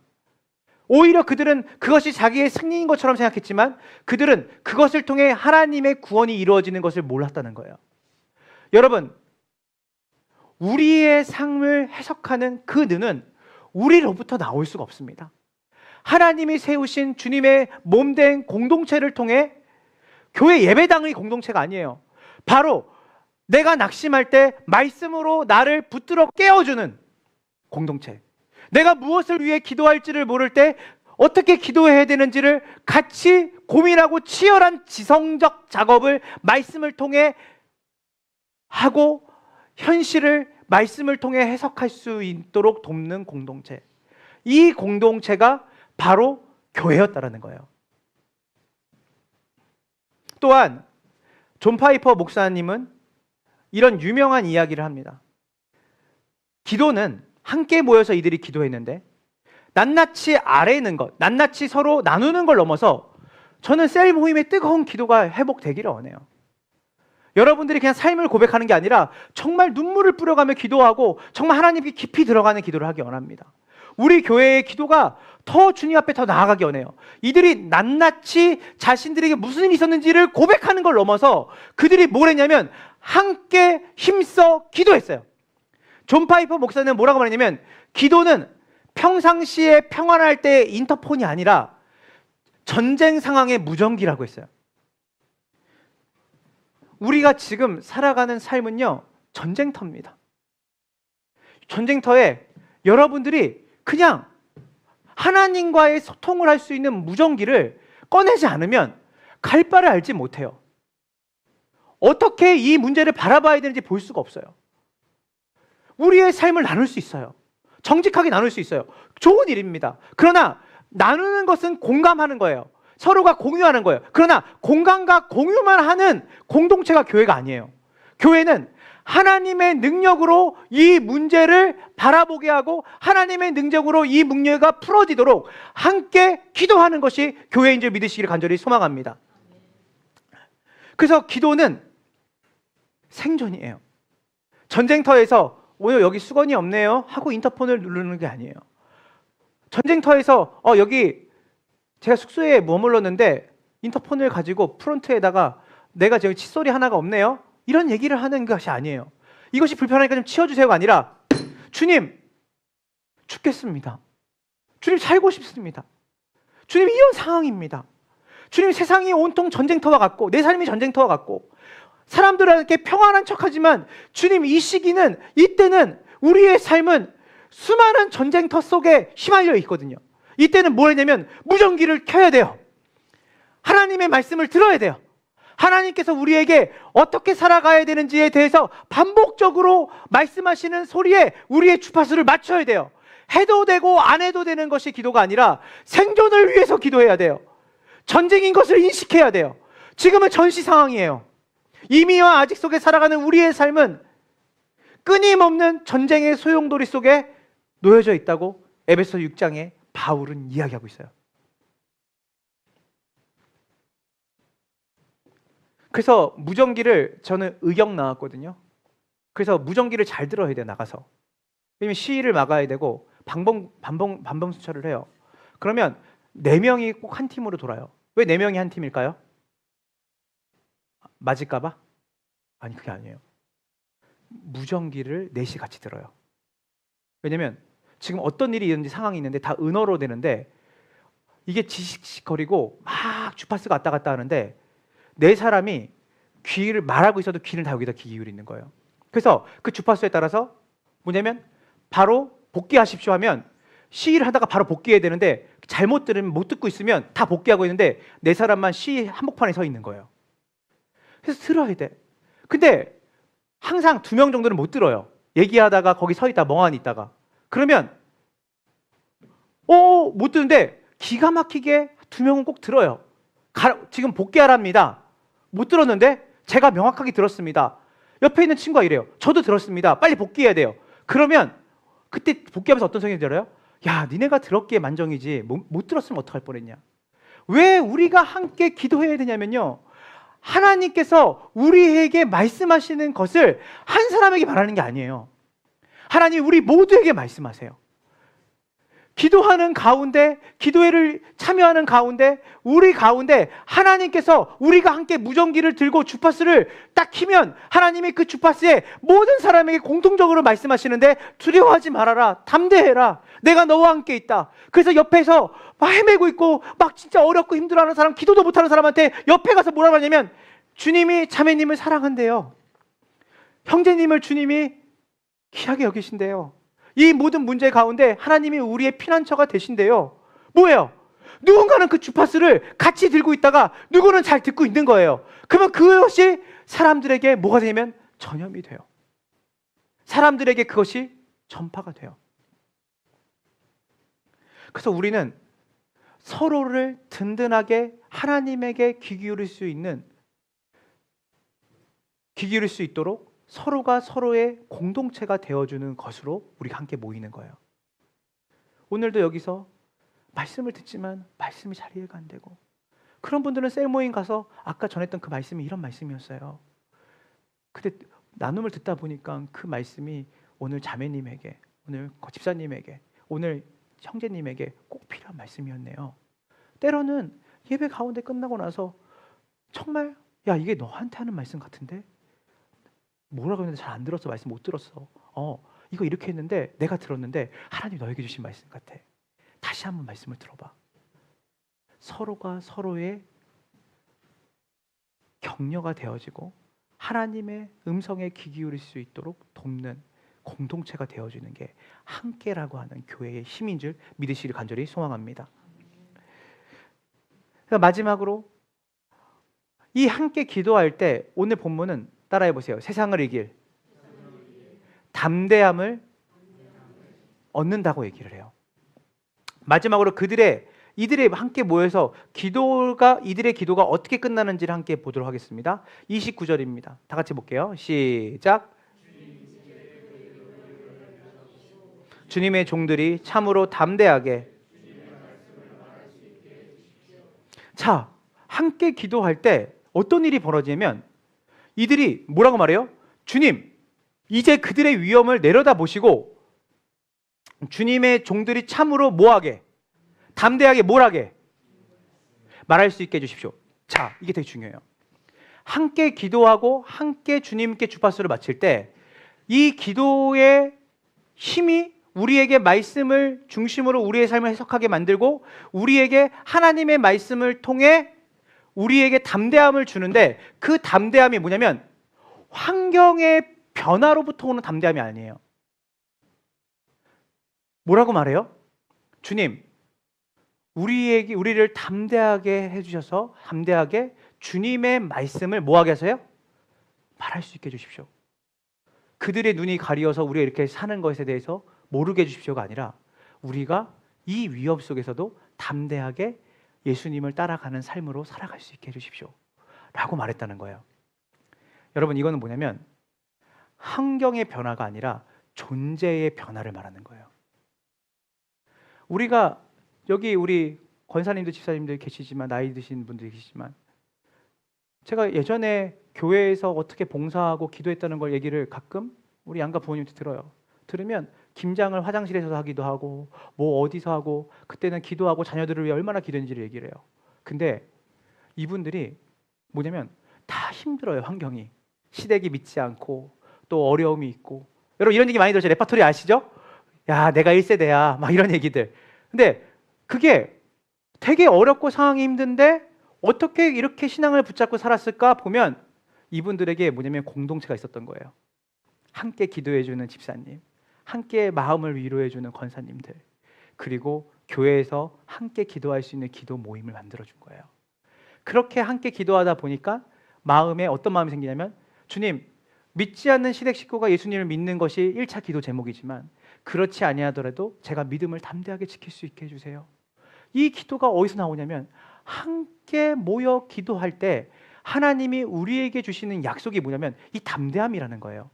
오히려 그들은 그것이 자기의 승리인 것처럼 생각했지만 그들은 그것을 통해 하나님의 구원이 이루어지는 것을 몰랐다는 거예요. 여러분, 우리의 삶을 해석하는 그 눈은 우리로부터 나올 수가 없습니다. 하나님이 세우신 주님의 몸된 공동체를 통해 교회 예배당의 공동체가 아니에요. 바로 내가 낙심할 때 말씀으로 나를 붙들어 깨워주는 공동체. 내가 무엇을 위해 기도할지를 모를 때 어떻게 기도해야 되는지를 같이 고민하고 치열한 지성적 작업을 말씀을 통해 하고 현실을 말씀을 통해 해석할 수 있도록 돕는 공동체. 이 공동체가 바로 교회였다라는 거예요. 또한 존 파이퍼 목사님은 이런 유명한 이야기를 합니다. 기도는 함께 모여서 이들이 기도했는데 낱낱이 아뢰는 것, 낱낱이 서로 나누는 걸 넘어서 저는 셀 모임의 뜨거운 기도가 회복되기를 원해요. 여러분들이 그냥 삶을 고백하는 게 아니라 정말 눈물을 뿌려가며 기도하고 정말 하나님께 깊이 들어가는 기도를 하기 원합니다. 우리 교회의 기도가 더 주님 앞에 더 나아가기 원해요. 이들이 낱낱이 자신들에게 무슨 일이 있었는지를 고백하는 걸 넘어서 그들이 뭘 했냐면 함께 힘써 기도했어요. 존 파이퍼 목사는 뭐라고 말했냐면 기도는 평상시에 평안할 때의 인터폰이 아니라 전쟁 상황의 무전기라고 했어요. 우리가 지금 살아가는 삶은요, 전쟁터입니다. 전쟁터에 여러분들이 그냥 하나님과의 소통을 할 수 있는 무전기를 꺼내지 않으면 갈 바를 알지 못해요. 어떻게 이 문제를 바라봐야 되는지 볼 수가 없어요. 우리의 삶을 나눌 수 있어요. 정직하게 나눌 수 있어요. 좋은 일입니다. 그러나 나누는 것은 공감하는 거예요. 서로가 공유하는 거예요. 그러나 공감과 공유만 하는 공동체가 교회가 아니에요. 교회는 하나님의 능력으로 이 문제를 바라보게 하고 하나님의 능력으로 이 문제가 풀어지도록 함께 기도하는 것이 교회인 줄 믿으시기를 간절히 소망합니다. 그래서 기도는 생존이에요. 전쟁터에서 오늘 여기 수건이 없네요 하고 인터폰을 누르는 게 아니에요. 전쟁터에서 여기 제가 숙소에 머물렀는데 인터폰을 가지고 프론트에다가 내가 저기 칫솔이 하나가 없네요 이런 얘기를 하는 것이 아니에요. 이것이 불편하니까 좀 치워주세요가 아니라 주님 죽겠습니다. 주님 살고 싶습니다. 주님 이런 상황입니다. 주님 세상이 온통 전쟁터와 같고 내 삶이 전쟁터와 같고 사람들에게 평안한 척하지만 주님 이 시기는 이때는 우리의 삶은 수많은 전쟁터 속에 휘말려 있거든요. 이때는 뭘 했냐면 무전기를 켜야 돼요. 하나님의 말씀을 들어야 돼요. 하나님께서 우리에게 어떻게 살아가야 되는지에 대해서 반복적으로 말씀하시는 소리에 우리의 주파수를 맞춰야 돼요. 해도 되고 안 해도 되는 것이 기도가 아니라 생존을 위해서 기도해야 돼요. 전쟁인 것을 인식해야 돼요. 지금은 전시 상황이에요. 이미와 아직 속에 살아가는 우리의 삶은 끊임없는 전쟁의 소용돌이 속에 놓여져 있다고 에베소 6장에 바울은 이야기하고 있어요. 그래서 무전기를 저는 의경 나왔거든요. 그래서 무전기를 잘 들어야 돼요. 나가서. 왜냐면 시위를 막아야 되고 반봉 수차를 해요. 그러면 4명이 꼭 한 팀으로 돌아요. 왜 4명이 한 팀일까요? 맞을까 봐? 아니 그게 아니에요. 무전기를 4시 같이 들어요. 왜냐면 지금 어떤 일이 있는지 상황이 있는데 다 은어로 되는데 이게 지식거리고 막 주파수가 왔다 갔다 하는데 4사람이 귀를 말하고 있어도 귀를 다 여기다 기울이는 거예요. 그래서 그 주파수에 따라서 뭐냐면 바로 복귀하십시오 하면 시위를 하다가 바로 복귀해야 되는데 잘못 들으면 못 듣고 있으면 다 복귀하고 있는데 4사람만 시위 한복판에 서 있는 거예요. 그래서 들어야 돼. 근데 항상 2명 정도는 못 들어요. 얘기하다가 거기 서 있다 멍하니 있다가 그러면 못 듣는데 기가 막히게 2명은 꼭 들어요. 지금 복귀하랍니다. 못 들었는데 제가 명확하게 들었습니다. 옆에 있는 친구가 이래요. 저도 들었습니다. 빨리 복귀해야 돼요. 그러면 그때 복귀하면서 어떤 생각이 들어요? 야, 니네가 들었기에 만정이지 못 들었으면 어떡할 뻔했냐. 왜 우리가 함께 기도해야 되냐면요, 하나님께서 우리에게 말씀하시는 것을 한 사람에게 말하는 게 아니에요. 하나님 우리 모두에게 말씀하세요. 기도하는 가운데, 기도회를 참여하는 가운데, 우리 가운데 하나님께서 우리가 함께 무전기를 들고 주파수를 딱 키면 하나님이 그 주파수에 모든 사람에게 공통적으로 말씀하시는데 두려워하지 말아라, 담대해라, 내가 너와 함께 있다. 그래서 옆에서 막 헤매고 있고 막 진짜 어렵고 힘들어하는 사람, 기도도 못하는 사람한테 옆에 가서 뭐라고 하냐면 주님이 자매님을 사랑한대요. 형제님을 주님이 귀하게 여기신대요. 이 모든 문제 가운데 하나님이 우리의 피난처가 되신대요. 뭐예요? 누군가는 그 주파수를 같이 들고 있다가 누구는 잘 듣고 있는 거예요. 그러면 그것이 사람들에게 뭐가 되냐면 전염이 돼요. 사람들에게 그것이 전파가 돼요. 그래서 우리는 서로를 든든하게 하나님에게 귀 기울일 수 있도록 서로가 서로의 공동체가 되어주는 것으로 우리가 함께 모이는 거예요. 오늘도 여기서 말씀을 듣지만 말씀이 잘 이해가 안 되고, 그런 분들은 셀 모임 가서 아까 전했던 그 말씀이 이런 말씀이었어요. 근데 나눔을 듣다 보니까 그 말씀이 오늘 자매님에게, 오늘 집사님에게, 오늘 형제님에게 꼭 필요한 말씀이었네요. 때로는 예배 가운데 끝나고 나서 정말 야, 이게 너한테 하는 말씀 같은데? 뭐라고 했는데 잘 안 들었어. 말씀 못 들었어. 이거 이렇게 했는데 내가 들었는데 하나님 너에게 주신 말씀 같아. 다시 한번 말씀을 들어봐. 서로가 서로의 격려가 되어지고 하나님의 음성에 귀 기울일 수 있도록 돕는 공동체가 되어주는 게 함께라고 하는 교회의 힘인 줄 믿으시길 간절히 소망합니다. 마지막으로 이 함께 기도할 때 오늘 본문은 따라해 보세요. 세상을 이길 담대함을 얻는다고 얘기를 해요. 마지막으로 이들의 함께 모여서 이들의 기도가 어떻게 끝나는지를 함께 보도록 하겠습니다. 29절입니다. 다 같이 볼게요. 시작. 주님의 종들이 참으로 담대하게. 자, 함께 기도할 때 어떤 일이 벌어지냐면 이들이 뭐라고 말해요? 주님, 이제 그들의 위험을 내려다보시고 주님의 종들이 참으로 뭐하게? 담대하게 뭘하게? 말할 수 있게 해주십시오. 자, 이게 되게 중요해요. 함께 기도하고 함께 주님께 주파수를 맞출 때 이 기도의 힘이 우리에게 말씀을 중심으로 우리의 삶을 해석하게 만들고 우리에게 하나님의 말씀을 통해 우리에게 담대함을 주는데, 그 담대함이 뭐냐면 환경의 변화로부터 오는 담대함이 아니에요. 뭐라고 말해요? 주님, 우리를 담대하게 해주셔서 담대하게 주님의 말씀을 뭐하게 하세요? 말할 수 있게 해주십시오. 그들의 눈이 가리어서 우리가 이렇게 사는 것에 대해서 모르게 해주십시오가 아니라 우리가 이 위협 속에서도 담대하게 예수님을 따라가는 삶으로 살아갈 수 있게 해주십시오 라고 말했다는 거예요. 여러분, 이거는 뭐냐면 환경의 변화가 아니라 존재의 변화를 말하는 거예요. 우리가 여기 우리 권사님들 집사님들 계시지만, 나이 드신 분들이 계시지만, 제가 예전에 교회에서 어떻게 봉사하고 기도했다는 걸 얘기를 가끔 우리 양가 부모님한테 들어요. 들으면 김장을 화장실에서 하기도 하고 뭐 어디서 하고, 그때는 기도하고 자녀들을 위해 얼마나 기도했는지를 얘기를 해요. 근데 이분들이 뭐냐면 다 힘들어요. 환경이 시댁이 믿지 않고 또 어려움이 있고. 여러분 이런 얘기 많이 들으시죠? 레파토리 아시죠? 야, 내가 1세대야 막 이런 얘기들. 근데 그게 되게 어렵고 상황이 힘든데 어떻게 이렇게 신앙을 붙잡고 살았을까 보면 이분들에게 뭐냐면 공동체가 있었던 거예요. 함께 기도해주는 집사님, 함께 마음을 위로해주는 권사님들, 그리고 교회에서 함께 기도할 수 있는 기도 모임을 만들어준 거예요. 그렇게 함께 기도하다 보니까 마음에 어떤 마음이 생기냐면, 주님, 믿지 않는 시댁 식구가 예수님을 믿는 것이 1차 기도 제목이지만 그렇지 아니하더라도 제가 믿음을 담대하게 지킬 수 있게 해주세요. 이 기도가 어디서 나오냐면 함께 모여 기도할 때 하나님이 우리에게 주시는 약속이 뭐냐면 이 담대함이라는 거예요.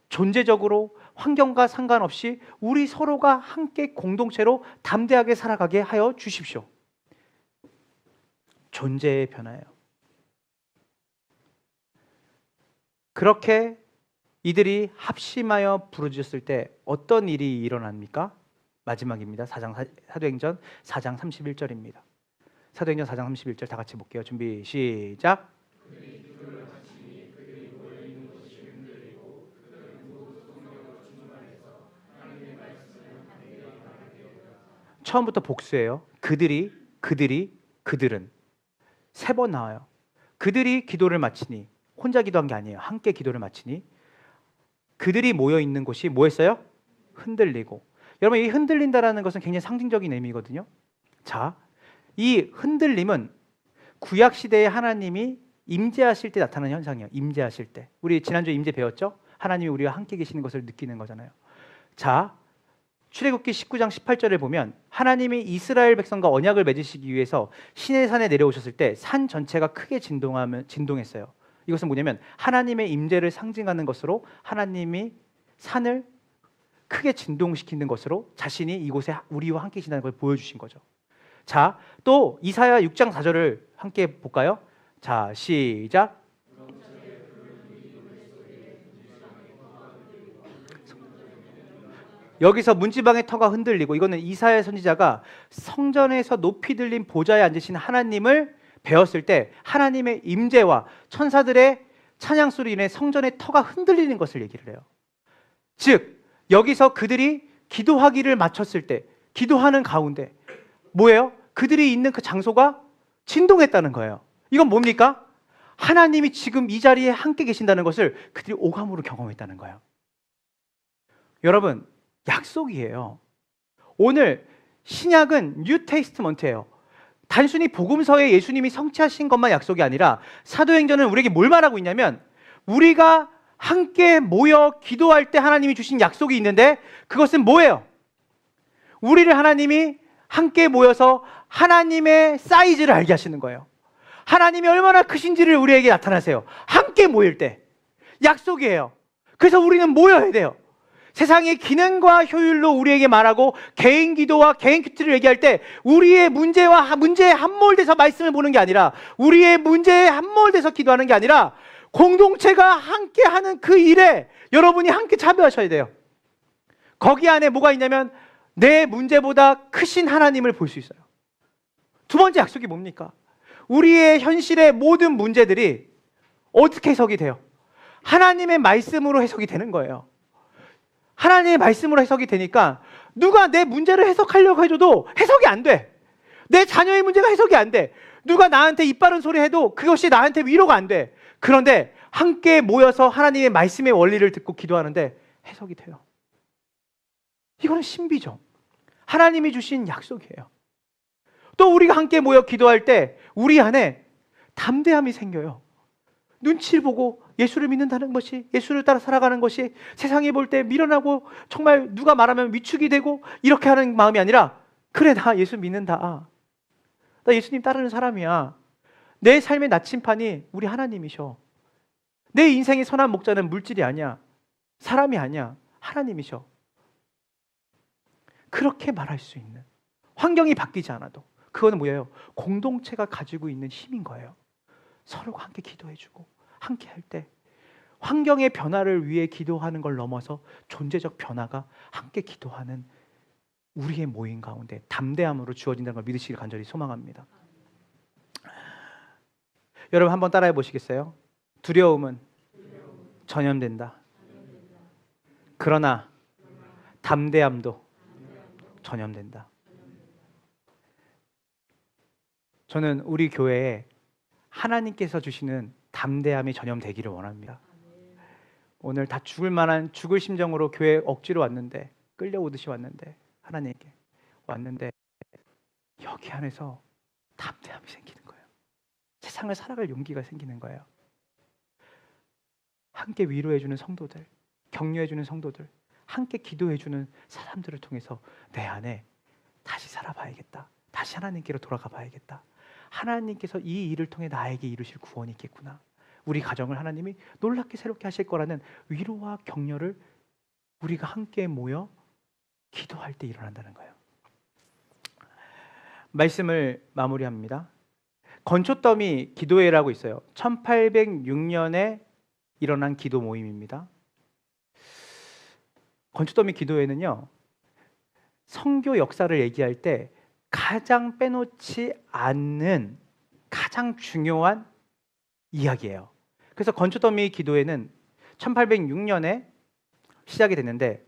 존재적으로 환경과 상관없이 우리 서로가 함께 공동체로 담대하게 살아가게 하여 주십시오. 존재의 변화예요. 그렇게 이들이 합심하여 부르짖었을 때 어떤 일이 일어납니까? 마지막입니다. 사도행전 4장 31절입니다. 사도행전 4장 31절 다 같이 볼게요. 준비 시작. 처음부터 복수예요. 그들은 세 번 나와요. 그들이 기도를 마치니, 혼자 기도한 게 아니에요. 함께 기도를 마치니 그들이 모여 있는 곳이 뭐였어요? 흔들리고. 여러분, 이 흔들린다라는 것은 굉장히 상징적인 의미거든요. 자, 이 흔들림은 구약 시대에 하나님이 임재하실 때 나타나는 현상이에요. 임재하실 때. 우리 지난주에 임재 배웠죠? 하나님이 우리와 함께 계시는 것을 느끼는 거잖아요. 자, 출애굽기 19장 18절에 보면 하나님이 이스라엘 백성과 언약을 맺으시기 위해서 시내산에 내려오셨을 때 산 전체가 크게 진동했어요. 이것은 뭐냐면 하나님의 임재를 상징하는 것으로 하나님이 산을 크게 진동시키는 것으로 자신이 이곳에 우리와 함께 계신다는 걸 보여주신 거죠. 자, 또 이사야 6장 4절을 함께 볼까요? 자, 시작. 여기서 문지방의 터가 흔들리고, 이거는 이사야 선지자가 성전에서 높이 들린 보좌에 앉으신 하나님을 배웠을 때 하나님의 임재와 천사들의 찬양 소리로 인해 성전의 터가 흔들리는 것을 얘기를 해요. 즉 여기서 그들이 기도하기를 마쳤을 때, 기도하는 가운데 뭐예요? 그들이 있는 그 장소가 진동했다는 거예요. 이건 뭡니까? 하나님이 지금 이 자리에 함께 계신다는 것을 그들이 오감으로 경험했다는 거예요. 여러분, 약속이에요. 오늘 신약은 뉴 테스트먼트예요. 단순히 복음서에 예수님이 성취하신 것만 약속이 아니라 사도행전은 우리에게 뭘 말하고 있냐면, 우리가 함께 모여 기도할 때 하나님이 주신 약속이 있는데, 그것은 뭐예요? 우리를 하나님이 함께 모여서 하나님의 사이즈를 알게 하시는 거예요. 하나님이 얼마나 크신지를 우리에게 나타나세요. 함께 모일 때. 약속이에요. 그래서 우리는 모여야 돼요. 세상의 기능과 효율로 우리에게 말하고 개인 기도와 개인 큐티를 얘기할 때 우리의 문제에 함몰돼서 말씀을 보는 게 아니라, 우리의 문제에 함몰돼서 기도하는 게 아니라 공동체가 함께 하는 그 일에 여러분이 함께 참여하셔야 돼요. 거기 안에 뭐가 있냐면 내 문제보다 크신 하나님을 볼 수 있어요. 두 번째 약속이 뭡니까? 우리의 현실의 모든 문제들이 어떻게 해석이 돼요? 하나님의 말씀으로 해석이 되는 거예요. 하나님의 말씀으로 해석이 되니까 누가 내 문제를 해석하려고 해줘도 해석이 안 돼. 내 자녀의 문제가 해석이 안 돼. 누가 나한테 입 바른 소리 해도 그것이 나한테 위로가 안 돼. 그런데 함께 모여서 하나님의 말씀의 원리를 듣고 기도하는데 해석이 돼요. 이거는 신비죠. 하나님이 주신 약속이에요. 또 우리가 함께 모여 기도할 때 우리 안에 담대함이 생겨요. 눈치를 보고 예수를 믿는다는 것이, 예수를 따라 살아가는 것이 세상에 볼 때 미련하고 정말 누가 말하면 위축이 되고 이렇게 하는 마음이 아니라, 그래 나 예수 믿는다, 나 예수님 따르는 사람이야, 내 삶의 나침판이 우리 하나님이셔, 내 인생의 선한 목자는 물질이 아니야, 사람이 아니야, 하나님이셔. 그렇게 말할 수 있는, 환경이 바뀌지 않아도 그거는 뭐예요? 공동체가 가지고 있는 힘인 거예요. 서로가 함께 기도해주고 함께 할 때 환경의 변화를 위해 기도하는 걸 넘어서 존재적 변화가 함께 기도하는 우리의 모임 가운데 담대함으로 주어진다는 걸 믿으시길 간절히 소망합니다. 여러분 한번 따라해 보시겠어요? 두려움은 전염된다. 그러나 담대함도 전염된다. 저는 우리 교회에 하나님께서 주시는 담대함이 전염되기를 원합니다. 오늘 다 죽을 만한, 죽을 심정으로 교회에 억지로 왔는데, 끌려오듯이 왔는데, 하나님께 왔는데 여기 안에서 담대함이 생기는 거예요. 세상을 살아갈 용기가 생기는 거예요. 함께 위로해주는 성도들, 격려해주는 성도들, 함께 기도해주는 사람들을 통해서 내 안에 다시 살아봐야겠다, 다시 하나님께로 돌아가 봐야겠다, 하나님께서 이 일을 통해 나에게 이루실 구원이 있겠구나, 우리 가정을 하나님이 놀랍게 새롭게 하실 거라는 위로와 격려를 우리가 함께 모여 기도할 때 일어난다는 거예요. 말씀을 마무리합니다. 건초더미 기도회라고 있어요. 1806년에 일어난 기도 모임입니다. 건초더미 기도회는요, 선교 역사를 얘기할 때 가장 빼놓지 않는 가장 중요한 이야기예요. 그래서 건초더미 기도회는 1806년에 시작이 됐는데,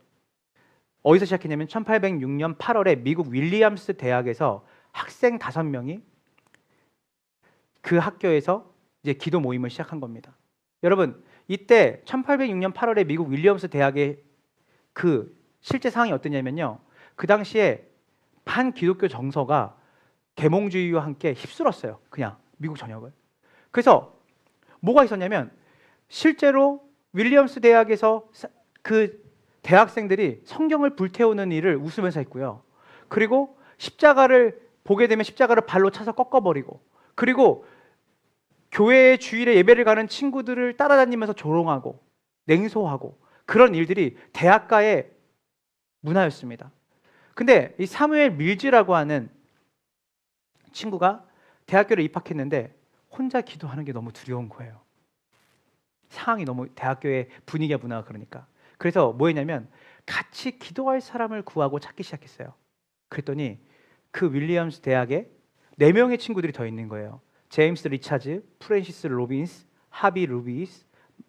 어디서 시작했냐면 1806년 8월에 미국 윌리엄스 대학에서 학생 5명이 그 학교에서 이제 기도 모임을 시작한 겁니다. 여러분, 이때 1806년 8월에 미국 윌리엄스 대학의 그 실제 상황이 어떠냐면요, 그 당시에 반기독교 정서가 계몽주의와 함께 휩쓸었어요. 그냥 미국 전역을. 그래서 뭐가 있었냐면, 실제로 윌리엄스 대학에서 그 대학생들이 성경을 불태우는 일을 웃으면서 했고요. 그리고 십자가를 보게 되면 십자가를 발로 차서 꺾어버리고, 그리고 교회의 주일에 예배를 가는 친구들을 따라다니면서 조롱하고 냉소하고, 그런 일들이 대학가의 문화였습니다. 근데 이 사무엘 밀즈라고 하는 친구가 대학교를 입학했는데 혼자 기도하는 게 너무 두려운 거예요. 상황이 너무 대학교의 분위기가 문화가 그러니까. 그래서 뭐 했냐면 같이 기도할 사람을 구하고 찾기 시작했어요. 그랬더니 그 윌리엄스 대학에 4명의 친구들이 더 있는 거예요. 제임스 리차즈, 프랜시스 로빈스, 하비 루비스,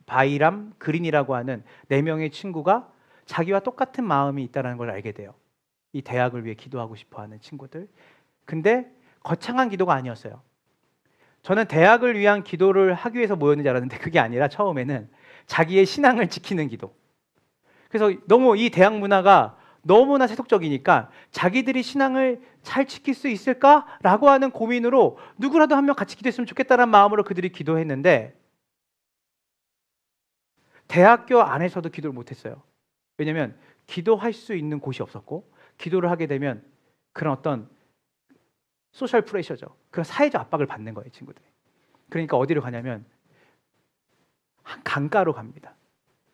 바이람 그린이라고 하는 4명의 친구가 자기와 똑같은 마음이 있다는 걸 알게 돼요. 이 대학을 위해 기도하고 싶어하는 친구들. 근데 거창한 기도가 아니었어요. 저는 대학을 위한 기도를 하기 위해서 모였는지 알았는데 그게 아니라 처음에는 자기의 신앙을 지키는 기도. 그래서 너무 이 대학 문화가 너무나 세속적이니까 자기들이 신앙을 잘 지킬 수 있을까라고 하는 고민으로 누구라도 한 명 같이 기도했으면 좋겠다는 마음으로 그들이 기도했는데 대학교 안에서도 기도를 못했어요. 왜냐하면 기도할 수 있는 곳이 없었고 기도를 하게 되면 그런 어떤 소셜 프레셔죠. 그런 사회적 압박을 받는 거예요, 친구들이. 그러니까 어디로 가냐면 한 강가로 갑니다.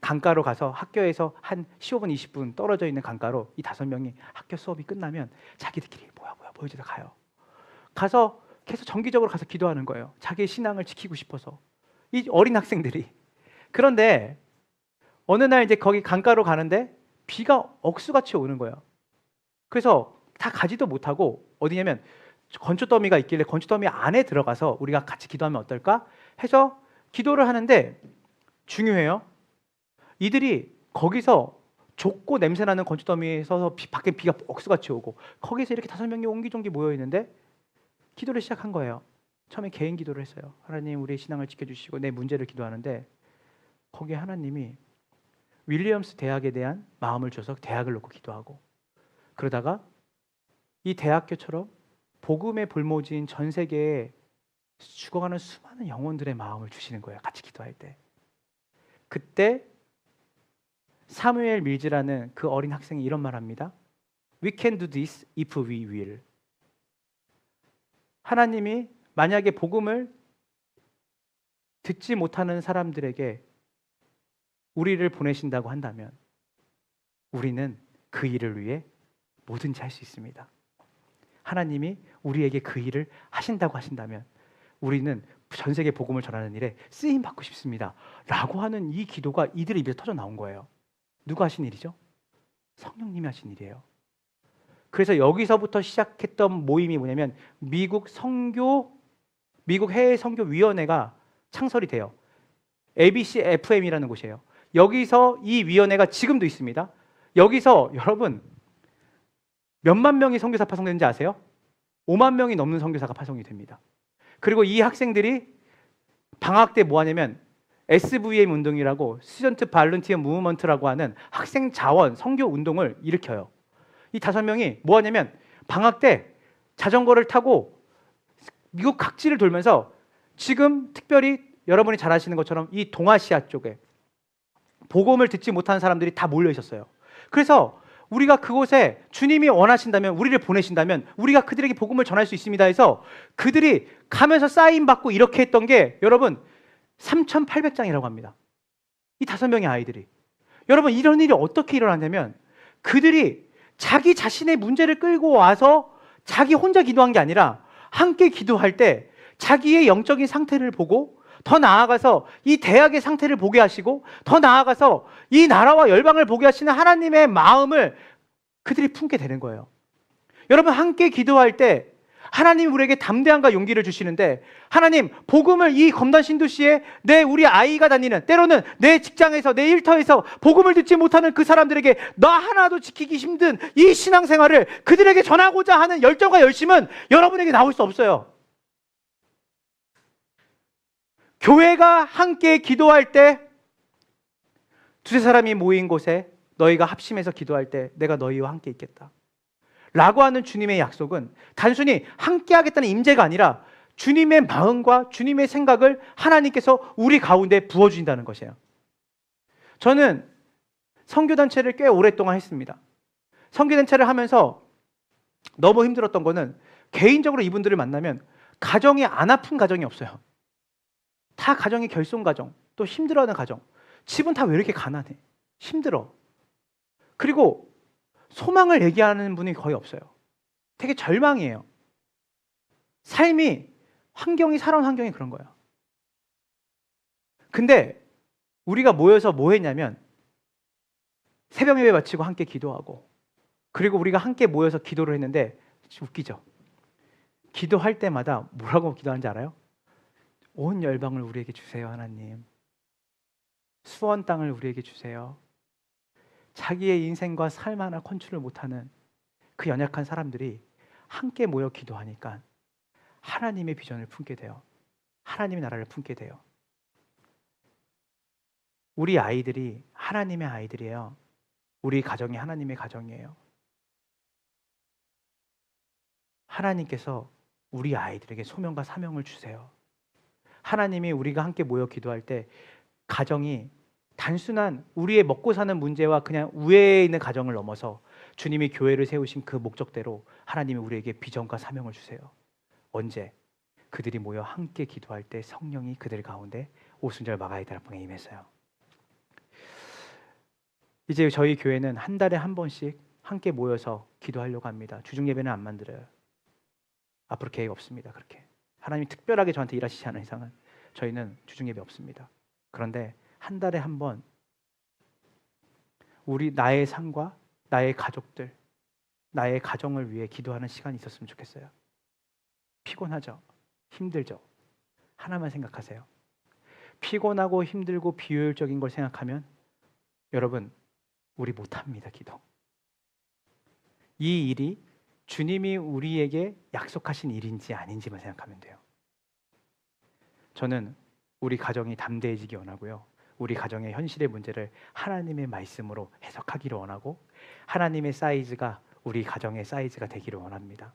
강가로 가서 학교에서 한 15분, 20분 떨어져 있는 강가로 이 5명이 학교 수업이 끝나면 자기들끼리 뭐야 보여주다 가요. 가서 계속 정기적으로 가서 기도하는 거예요. 자기의 신앙을 지키고 싶어서. 이 어린 학생들이. 그런데 어느 날 이제 거기 강가로 가는데 비가 억수같이 오는 거예요. 그래서 다 가지도 못하고 어디냐면 건초더미가 있길래 건초더미 안에 들어가서 우리가 같이 기도하면 어떨까 해서 기도를 하는데 중요해요. 이들이 거기서 좁고 냄새나는 건초더미에 서서 밖에 비가 억수같이 오고 거기서 이렇게 5명이 옹기종기 모여있는데 기도를 시작한 거예요. 처음에 개인 기도를 했어요. 하나님 우리의 신앙을 지켜주시고 내 문제를 기도하는데 거기에 하나님이 윌리엄스 대학에 대한 마음을 줘서 대학을 놓고 기도하고 그러다가 이 대학교처럼 복음의 볼모지인 전 세계에 죽어가는 수많은 영혼들의 마음을 주시는 거예요. 같이 기도할 때. 그때 사무엘 밀즈라는 그 어린 학생이 이런 말 합니다. We can do this if we will. 하나님이 만약에 복음을 듣지 못하는 사람들에게 우리를 보내신다고 한다면 우리는 그 일을 위해 뭐든지 할 수 있습니다. 하나님이 우리에게 그 일을 하신다고 하신다면 우리는 전 세계 복음을 전하는 일에 쓰임 받고 싶습니다. 라고 하는 이 기도가 이들의 입에서 터져 나온 거예요. 누가 하신 일이죠? 성령님이 하신 일이에요. 그래서 여기서부터 시작했던 모임이 뭐냐면 미국 해외 선교위원회가 창설이 돼요. ABC FM이라는 곳이에요. 여기서 이 위원회가 지금도 있습니다. 여기서 여러분 몇만 명이 선교사 파송되는지 아세요? 5만 명이 넘는 선교사가 파송이 됩니다. 그리고 이 학생들이 방학 때 뭐 하냐면 SVM 운동이라고 스튜던트 발런티어 무브먼트라고 하는 학생 자원 선교 운동을 일으켜요. 이 5명이 뭐 하냐면 방학 때 자전거를 타고 미국 각지를 돌면서 지금 특별히 여러분이 잘 아시는 것처럼 이 동아시아 쪽에 복음을 듣지 못하는 사람들이 다 몰려 있었어요. 그래서 우리가 그곳에 주님이 원하신다면 우리를 보내신다면 우리가 그들에게 복음을 전할 수 있습니다 해서 그들이 가면서 사인 받고 이렇게 했던 게 여러분 3,800장이라고 합니다. 이 5명의 아이들이. 여러분 이런 일이 어떻게 일어났냐면 그들이 자기 자신의 문제를 끌고 와서 자기 혼자 기도한 게 아니라 함께 기도할 때 자기의 영적인 상태를 보고 더 나아가서 이 대학의 상태를 보게 하시고 더 나아가서 이 나라와 열방을 보게 하시는 하나님의 마음을 그들이 품게 되는 거예요. 여러분 함께 기도할 때 하나님 우리에게 담대함과 용기를 주시는데 하나님 복음을 이 검단 신도시에 우리 아이가 다니는 때로는 내 직장에서 내 일터에서 복음을 듣지 못하는 그 사람들에게 나 하나도 지키기 힘든 이 신앙생활을 그들에게 전하고자 하는 열정과 열심은 여러분에게 나올 수 없어요. 교회가 함께 기도할 때 2-3사람이 모인 곳에 너희가 합심해서 기도할 때 내가 너희와 함께 있겠다 라고 하는 주님의 약속은 단순히 함께 하겠다는 임재가 아니라 주님의 마음과 주님의 생각을 하나님께서 우리 가운데 부어주신다는 것이에요. 저는 선교단체를 꽤 오랫동안 했습니다. 선교단체를 하면서 너무 힘들었던 거는 개인적으로 이분들을 만나면 가정이 안 아픈 가정이 없어요. 다 가정이 결손 가정, 또 힘들어하는 가정. 집은 다 왜 이렇게 가난해? 힘들어. 그리고 소망을 얘기하는 분이 거의 없어요. 되게 절망이에요. 삶이 환경이 살아온 환경이 그런 거예요. 근데 우리가 모여서 뭐 했냐면 새벽 예배 마치고 함께 기도하고 그리고 우리가 함께 모여서 기도를 했는데 웃기죠. 기도할 때마다 뭐라고 기도하는지 알아요? 온 열방을 우리에게 주세요 하나님. 수원 땅을 우리에게 주세요. 자기의 인생과 삶 하나 컨트롤 못하는 그 연약한 사람들이 함께 모여 기도하니까 하나님의 비전을 품게 돼요. 하나님의 나라를 품게 돼요. 우리 아이들이 하나님의 아이들이에요. 우리 가정이 하나님의 가정이에요. 하나님께서 우리 아이들에게 소명과 사명을 주세요. 하나님이 우리가 함께 모여 기도할 때 가정이 단순한 우리의 먹고 사는 문제와 그냥 우애에 있는 가정을 넘어서 주님이 교회를 세우신 그 목적대로 하나님이 우리에게 비전과 사명을 주세요. 언제? 그들이 모여 함께 기도할 때 성령이 그들 가운데 오순절 마가의 다락방에 임했어요. 이제 저희 교회는 한 달에 한 번씩 함께 모여서 기도하려고 합니다. 주중 예배는 안 만들어요. 앞으로 계획 없습니다. 그렇게 하나님이 특별하게 저한테 일하시지 않은 이상은 저희는 주중 예배 없습니다. 그런데 한 달에 한 번 우리 나의 삶과 나의 가족들, 나의 가정을 위해 기도하는 시간이 있었으면 좋겠어요. 피곤하죠? 힘들죠? 하나만 생각하세요. 피곤하고 힘들고 비효율적인 걸 생각하면 여러분 우리 못합니다. 기도. 이 일이 주님이 우리에게 약속하신 일인지 아닌지만 생각하면 돼요. 저는 우리 가정이 담대해지기 원하고요. 우리 가정의 현실의 문제를 하나님의 말씀으로 해석하기를 원하고 하나님의 사이즈가 우리 가정의 사이즈가 되기를 원합니다.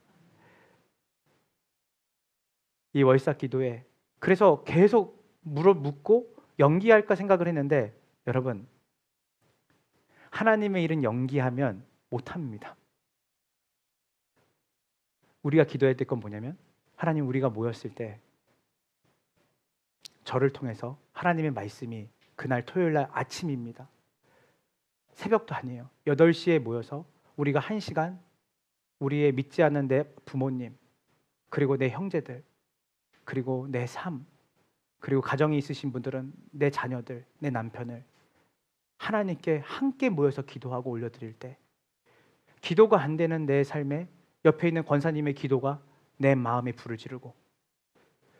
이 월삭 기도에 그래서 계속 묻고 연기할까 생각을 했는데 여러분 하나님의 일은 연기하면 못합니다. 우리가 기도해야 될 건 뭐냐면 하나님 우리가 모였을 때 저를 통해서 하나님의 말씀이 그날 토요일날 아침입니다. 새벽도 아니에요. 8시에 모여서 우리가 1시간 우리의 믿지 않는 내 부모님 그리고 내 형제들 그리고 내 삶 그리고 가정이 있으신 분들은 내 자녀들 내 남편을 하나님께 함께 모여서 기도하고 올려드릴 때 기도가 안 되는 내 삶에 옆에 있는 권사님의 기도가 내 마음에 불을 지르고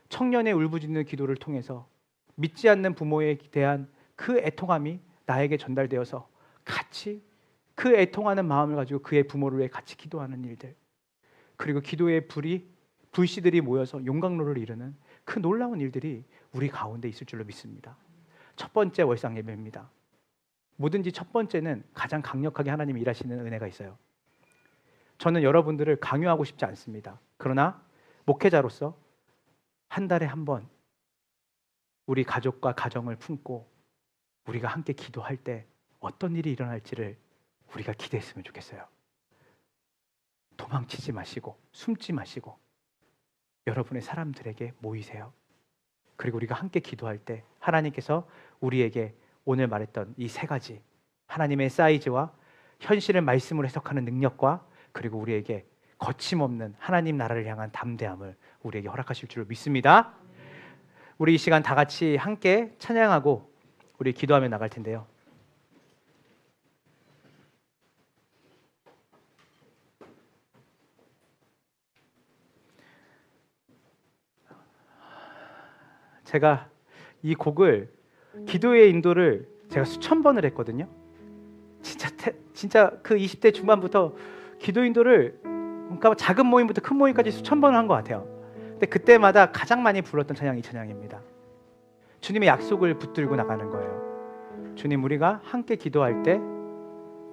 청년의 울부짖는 기도를 통해서 믿지 않는 부모에 대한 그 애통함이 나에게 전달되어서 같이 그 애통하는 마음을 가지고 그의 부모를 위해 같이 기도하는 일들 그리고 기도의 불씨들이 모여서 용광로를 이루는 그 놀라운 일들이 우리 가운데 있을 줄로 믿습니다. 첫 번째 월상 예배입니다. 뭐든지 첫 번째는 가장 강력하게 하나님이 일하시는 은혜가 있어요. 저는 여러분들을 강요하고 싶지 않습니다. 그러나 목회자로서 한 달에 한 번 우리 가족과 가정을 품고 우리가 함께 기도할 때 어떤 일이 일어날지를 우리가 기대했으면 좋겠어요. 도망치지 마시고 숨지 마시고 여러분의 사람들에게 모이세요. 그리고 우리가 함께 기도할 때 하나님께서 우리에게 오늘 말했던 이 세 가지 하나님의 사이즈와 현실을 말씀으로 해석하는 능력과 그리고 우리에게 거침없는 하나님 나라를 향한 담대함을 우리에게 허락하실 줄 믿습니다. 우리 이 시간 다 같이 함께 찬양하고 우리 기도하며 나갈 텐데요. 제가 이 곡을 기도의 인도를 제가 수천 번을 했거든요. 진짜 그 20대 중반부터 기도 인도를 그러니까 작은 모임부터 큰 모임까지 수천 번을 한 것 같아요. 근데 그때마다 가장 많이 불렀던 찬양이 이 찬양입니다. 주님의 약속을 붙들고 나가는 거예요. 주님 우리가 함께 기도할 때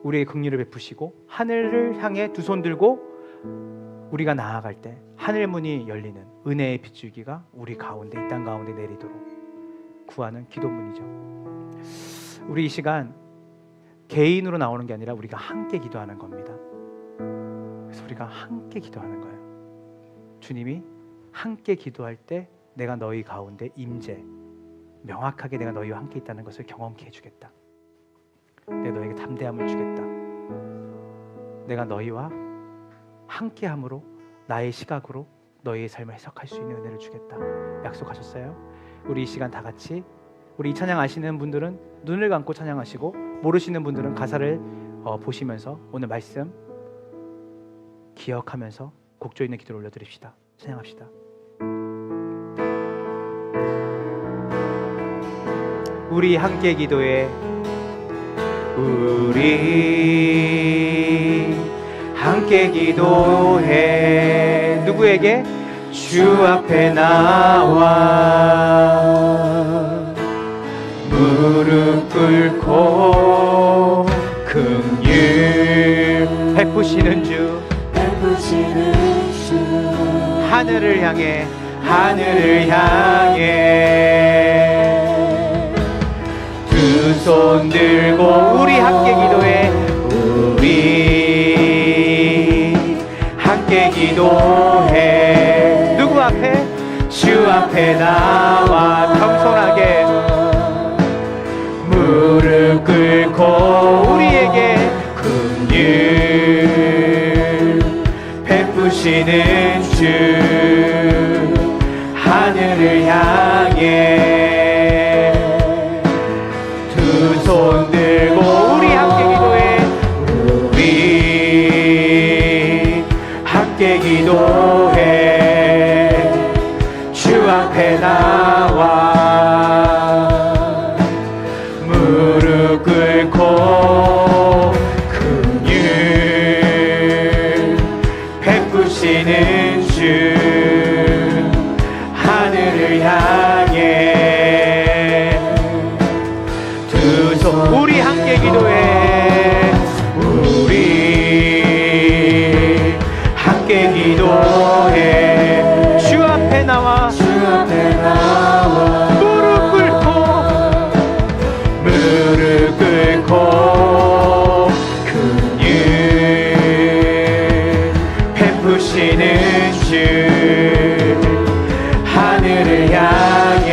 우리의 긍휼을 베푸시고 하늘을 향해 두 손 들고 우리가 나아갈 때 하늘 문이 열리는 은혜의 빗줄기가 우리 가운데 이 땅 가운데 내리도록 구하는 기도문이죠. 우리 이 시간 개인으로 나오는 게 아니라 우리가 함께 기도하는 겁니다. 그래서 우리가 함께 기도하는 거예요. 주님이 함께 기도할 때 내가 너희 가운데 임재 명확하게 내가 너희와 함께 있다는 것을 경험케 해주겠다. 내가 너에게 담대함을 주겠다. 내가 너희와 함께함으로 나의 시각으로 너희의 삶을 해석할 수 있는 은혜를 주겠다 약속하셨어요. 우리 이 시간 다 같이, 우리 이 찬양 아시는 분들은 눈을 감고 찬양하시고, 모르시는 분들은 가사를 보시면서 오늘 말씀 기억하면서 곡조 있는 기도를 올려드립시다. 찬양합시다. 우리 함께 기도해. 우리 함께 기도해. 누구에게? 주 앞에 나와 무릎 꿇고 긍휼 베푸시는 주, 하늘을 향해 두 손 들고 우리 함께 기도해. 우리 함께 기도해. 누구 앞에? 주 앞에 나와 겸손하게 무릎 꿇고 우리에게 긍휼 베푸시는 주, 하늘을 향해 두 손 들고 우리 함께 기도해. 우리 함께 기도해. 주 앞에 나와 무릎 꿇고 긍휼 베푸시는 주, 하늘을 향해 두 손 우리 함께 기도해. 우리 함께 기도해. 주 앞에 나와 무릎 꿇고 긍휼 베푸시는 주, 하늘을 향해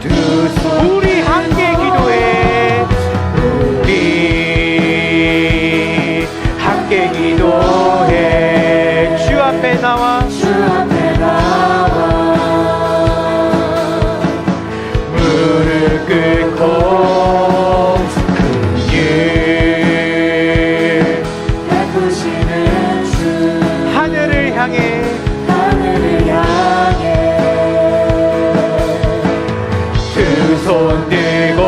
두 손 우리 함께 기도해. 우리 함께 기도해. 주 앞에 나와 무릎 꿇고 긍휼 베푸시는 주, 하늘을 향해 두 손 들고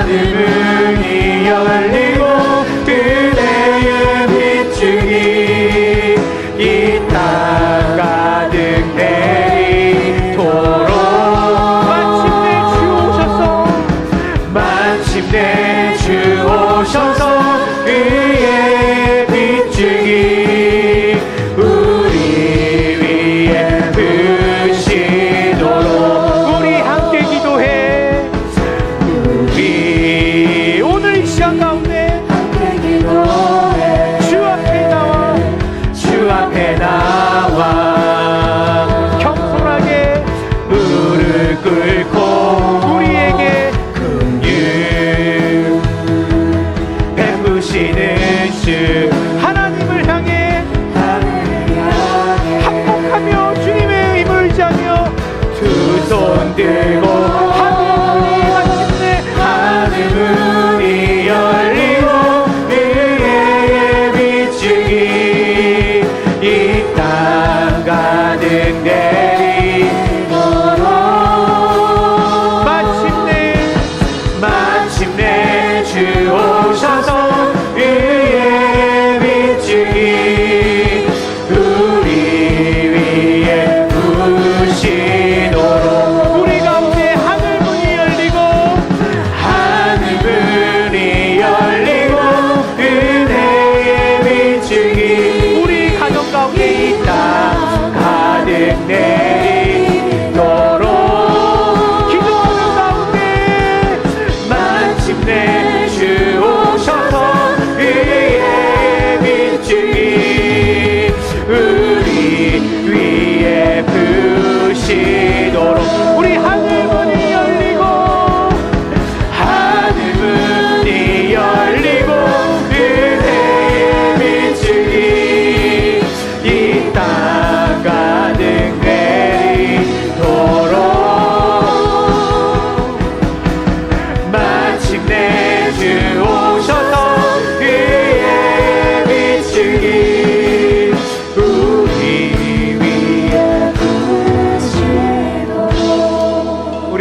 하늘문이 열리고 은혜의 빛중이 이 땅 가득 내리도록 마침내 주 오셔서 의의 빛중이 우리 위에 부시도록 우리 함께 기도해. 우리 오늘 이 시간 가운데 주 앞에 나와 겸손하게 무릎 꿇고 우리에게 베푸시는 주, 하나님을 향해 합복하며 주님의 힘을 의지하며 두 손 들고 하늘문이 열리고 은혜의 빛중이 이 땅 가득 내리도록 마침내 주 오셔서 의의 빛중이 우리 위에 부시도록 우리 가운데 하늘문이 열리고 은혜의 빛중이 우리 가정 가운데 이 땅 가득 내리도록 기도하는 가운데 마침내 주 오셔서 의의 빛중이 우리 위에 부시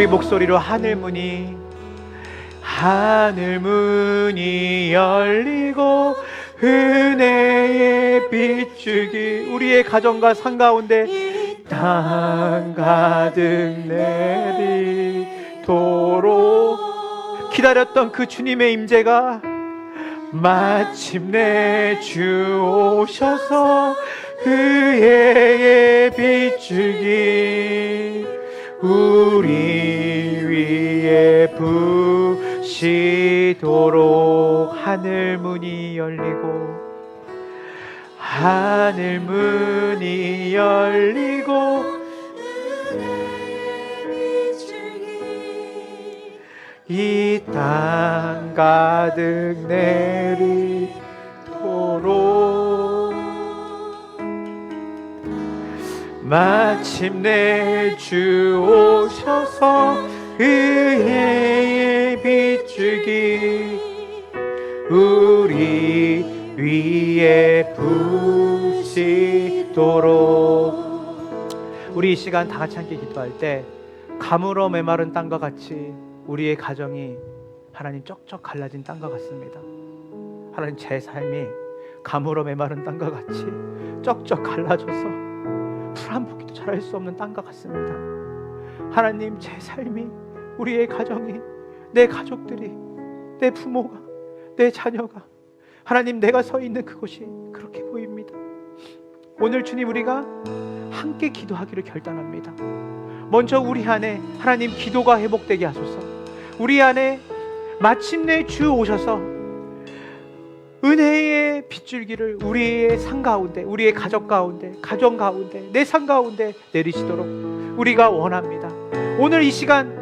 우리 목소리로 하늘 문이 열리고 은혜의 빗줄기 우리의 가정과 상 가운데 땅 가득 내리도록 기다렸던 그 주님의 임재가 마침내 주 오셔서 은혜의 빗줄기 우리 위에 부시도록 하늘 문이 열리고 이 땅 가득 내리도록 마침내 주 오셔서 은혜의 빗줄기 우리 위에 부시도록. 우리 이 시간 다 같이 함께 기도할 때 가물어 메마른 땅과 같이 우리의 가정이 하나님 쩍쩍 갈라진 땅과 같습니다. 하나님 제 삶이 가물어 메마른 땅과 같이 쩍쩍 갈라져서 풀 한 포기도 자랄 수 없는 땅과 같습니다. 하나님 제 삶이 우리의 가정이 내 가족들이 내 부모가 내 자녀가 하나님 내가 서 있는 그곳이 그렇게 보입니다. 오늘 주님 우리가 함께 기도하기를 결단합니다. 먼저 우리 안에 하나님 기도가 회복되게 하소서. 우리 안에 마침내 주 오셔서 은혜의 빗줄기를 우리의 상 가운데 우리의 가족 가운데 가정 가운데 내 상 가운데 내리시도록 우리가 원합니다. 오늘 이 시간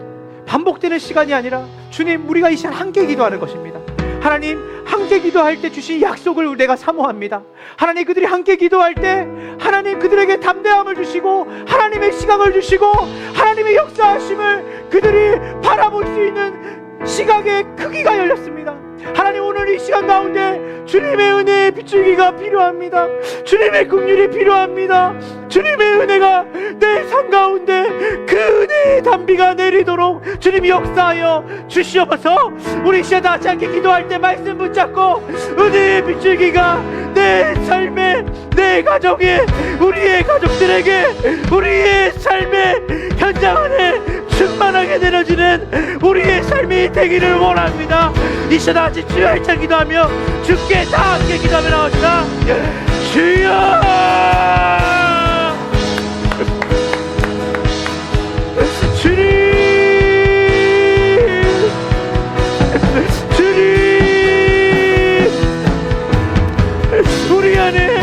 반복되는 시간이 아니라 주님 우리가 이 시간 함께 기도하는 것입니다. 하나님 함께 기도할 때 주신 약속을 내가 사모합니다. 하나님 그들이 함께 기도할 때 하나님 그들에게 담대함을 주시고 하나님의 시각을 주시고 하나님의 역사하심을 그들이 바라볼 수 있는 시각의 크기가 열렸습니다. 하나님 오늘 이 시간 가운데 주님의 은혜의 빗줄기가 필요합니다. 주님의 긍휼이 필요합니다. 주님의 은혜가 내 삶 가운데 그 은혜의 단비가 내리도록 주님이 역사하여 주시옵소서. 우리 시간 다 같이 함께 기도할 때 말씀 붙잡고 은혜의 빗줄기가 내 삶에 내 가정에 우리의 가족들에게 우리의 삶의 현장 안에 충만하게 내려지는 우리의 삶이 되기를 원합니다. 이 시간 다 같이 주여 할찬 기도하며 주께 다 함께 기도하며 나옵시다. 주여 주님 우리 안에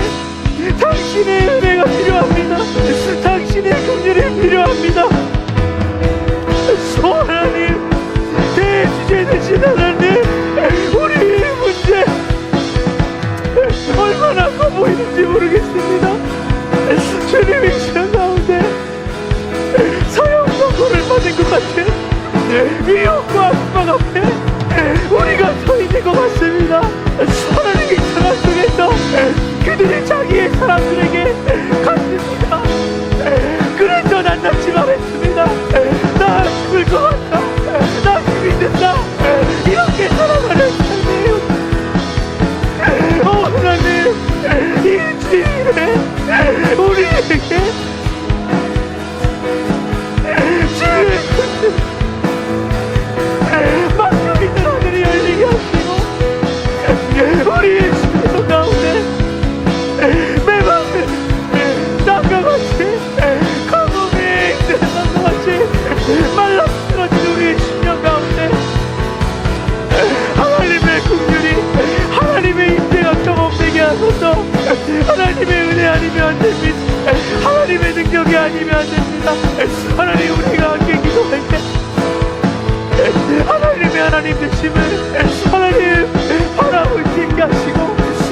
당신의 은혜가 필요합니다. 당신의 긍휼이 필요합니다. 오 하나님 대주제 되신 하나님 우리의 문제 얼마나 커 보이는지 모르겠습니다. 주님의 시간 가운데 사형선고를 받은 것 같은 위협과 압박 앞에 우리가 서 있는 것 같습니다. 하나님의 상황 속에서 그들이 자기의 사람들에게 갔습니다. 그래서 난 낫지 말했습니다. 나 죽을 것 같다. 나 죽이 된다. 이렇게 살아가는 삶이에요. 오 하나님 이 주일에 우리에게 주의 막혀 있는 하늘이 열리게 하시고 우리의 심령 가운데 매번 땅과 같이 가뭄에 있는 땅과 같이 말라 쓰러진 우리의 심령 가운데 하나님의 긍휼이 하나님의 임재가 경험되게 하소서. 하나님의 은혜 아니면 안 됩니다. 하나님의 능력이 아니면 안 됩니다. 하나님 우리가 함께 기도할 때 하나님 되심을 하나님 바라볼 수 있게 하시고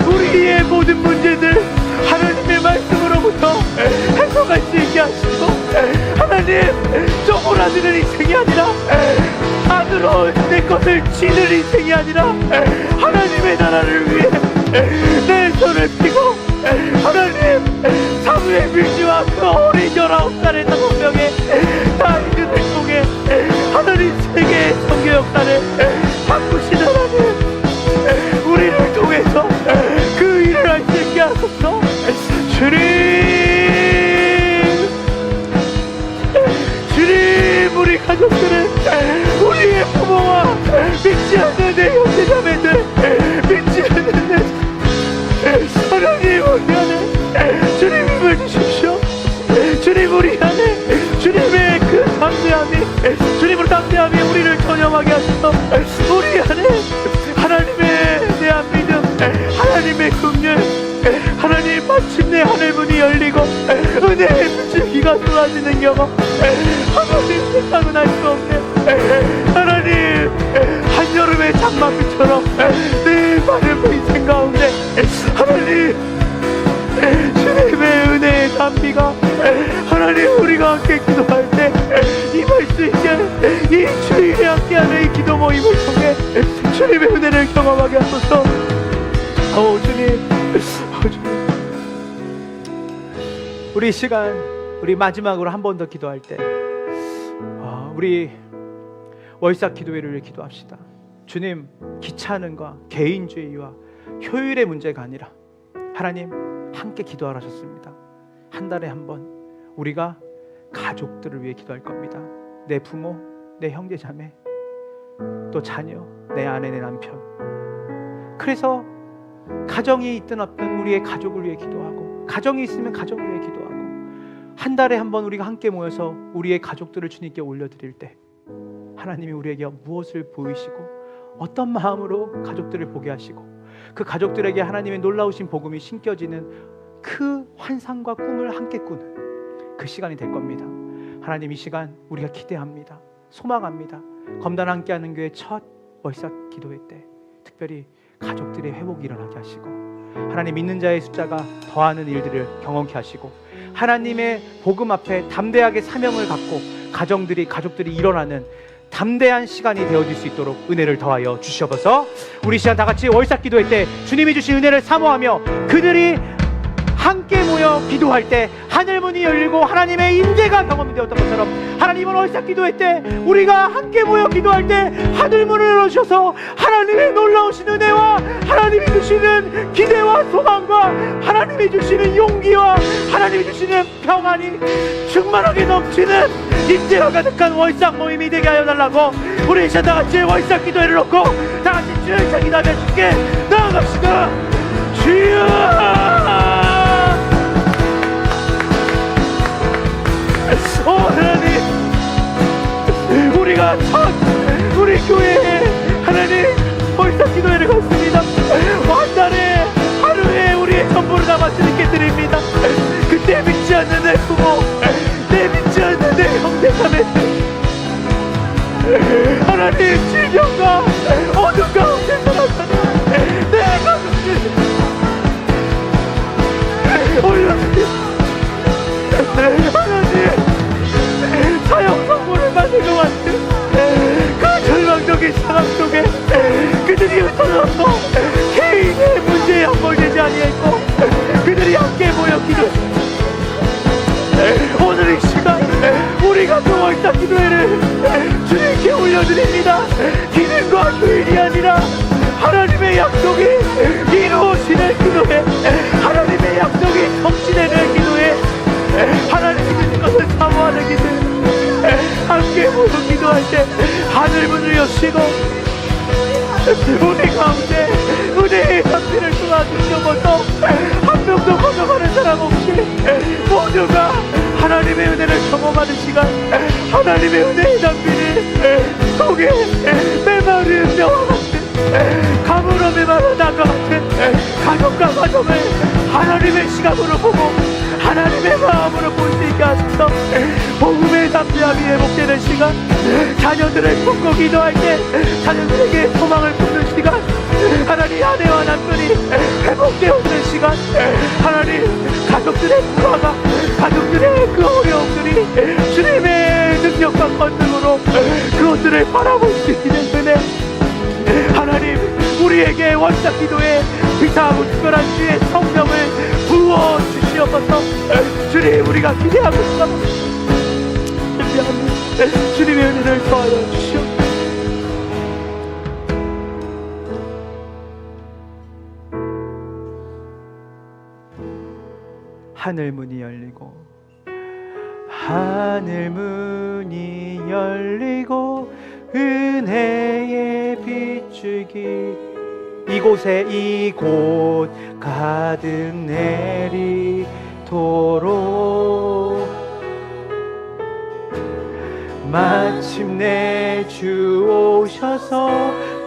우리의 모든 문제들 하나님의 말씀으로부터 해소할 수 있게 하시고 하나님 쪼그라드는 인생이 아니라 안으로 내 것을 치는 인생이 아니라 하나님의 나라를 위해 내 손을 펴고 하나님 사무엘 빌지와 그 어린 19살의 5명의 다윗을 통해 가족들을, 우리의 부모와 믿지 않는 내 형제자매들, 믿지 않는 내 하나님, 우리 안에 주님 힘을 주십시오. 주님, 우리 안에 주님의 그 담대함이, 주님으로 담대함이 우리를 전념하게 하셔서 우리 안에 하나님에 대한 믿음, 하나님의 긍휼, 하나님 마침내 하늘문이 열리고 은혜의 물줄기가 쏟아지는 경험, 하나님 세상은 알 수 없네. 하나님, 한여름의 장마비처럼 내 마른 인생 가운데 하나님 주님의 은혜의 담비가, 하나님, 우리가 함께 기도할 때 임할 수 있게 이 주일에 함께하는 이 기도 모임을 통해 주님의 은혜를 경험하게 하소서. 주님, 주님, 우리 시간, 우리 마지막으로 한 번 더 기도할 때 우리 월삭 기도회를 기도합시다. 주님, 귀찮은과 개인주의와 효율의 문제가 아니라 하나님 함께 기도하라 하셨습니다. 한 달에 한 번 우리가 가족들을 위해 기도할 겁니다. 내 부모, 내 형제 자매, 또 자녀, 내 아내, 내 남편. 그래서 가정이 있든 없든 우리의 가족을 위해 기도하고, 가정이 있으면 가정을 위해 기도하고, 한 달에 한 번 우리가 함께 모여서 우리의 가족들을 주님께 올려드릴 때 하나님이 우리에게 무엇을 보이시고 어떤 마음으로 가족들을 보게 하시고 그 가족들에게 하나님의 놀라우신 복음이 심겨지는 그 환상과 꿈을 함께 꾸는 그 시간이 될 겁니다. 하나님, 이 시간 우리가 기대합니다. 소망합니다. 검단 함께하는 교회 첫 월삭 기도회 때 특별히 가족들의 회복이 일어나게 하시고, 하나님 믿는 자의 숫자가 더하는 일들을 경험케 하시고, 하나님의 복음 앞에 담대하게 사명을 갖고 가족들이 일어나는 담대한 시간이 되어질 수 있도록 은혜를 더하여 주시옵소서. 우리 시간 다 같이 월삭 기도회 때 주님이 주신 은혜를 사모하며 그들이 함께 모여 기도할 때 하늘문이 열리고 하나님의 임재가 경험이 되었던 것처럼, 하나님은 월삭 기도회 때 우리가 함께 모여 기도할 때 하늘문을 열어주셔서 하나님의 놀라우신 은혜와 하나님이 주시는 기대와 소망과 하나님이 주시는 용기와 하나님이 주시는 평안이 충만하게 넘치는 임재가 가득한 월삭 모임이 되게 하여 달라고, 우리 이제 다 같이 월삭 기도회를 놓고 다 같이 주의 기도하며 주께 나아갑시다. 주여, 하나님, 우리가 우리 교회에 하나님 월삭 기도회를 갖습니다. 한 달에 하루에 우리의 전부를 다 주님께 드립니다. 그때 믿지 않는 내 부모, 내 믿지 않는 내 형제자매들, 하나님 질병과 어둠 가운데 살아가는 내 가족들 올려주세요. 하나님, 사형 선고를 받은 것 같은 그 절망적인 상황 속에 그들이 흩어져서 개인의 문제에 함몰되지 아니했고 그들이 함께 모여 기도했습니다. 오늘 이 시간 우리가 그 월삭 기도회를 주님께 올려드립니다. 기능과 교일이 아니라 하나님의 약속이 이루어지는 기도회, 하나님의 약속이 성취되는 기도회, 하나님이 주신 것을 사모하는 기도회, 함께 모여 기도할 때 하늘문을 여시고 우리 가운데 은혜의 담비를 쏟아주셔서 한 명도 거둬가는 사람 없이 모두가 하나님의 은혜를 경험하는 시간, 하나님의 은혜의 담비를 속에 메마른 뼈와 같은 가물어 메마른 나과 같은 가족과 가정을 하나님의 시각으로 보고 하나님의 마음으로 볼 수 있게 하셔서 복음의 담대함이 회복되는 시간, 자녀들을 품고 기도할 때 자녀들에게 소망을 품는 시간, 하나님 아내와 남편이 회복되었는 시간, 하나님 가족들의 불화가, 가족들의 그 어려움들이 주님의 능력과 권능으로 그것들을 바라볼 수 있는 은혜, 하나님 우리에게 월삭 기도에 비사하고 특별한 주의 성령을 부어 주시옵소서. 주님, 우리가 기대하고 있습니다. 주님의 은혜를 더하여 주시옵소서. 하늘 문이 열리고 하늘 문이 열리고 은혜의 빗줄기 이곳 가득 내리도록 마침내 주 오셔서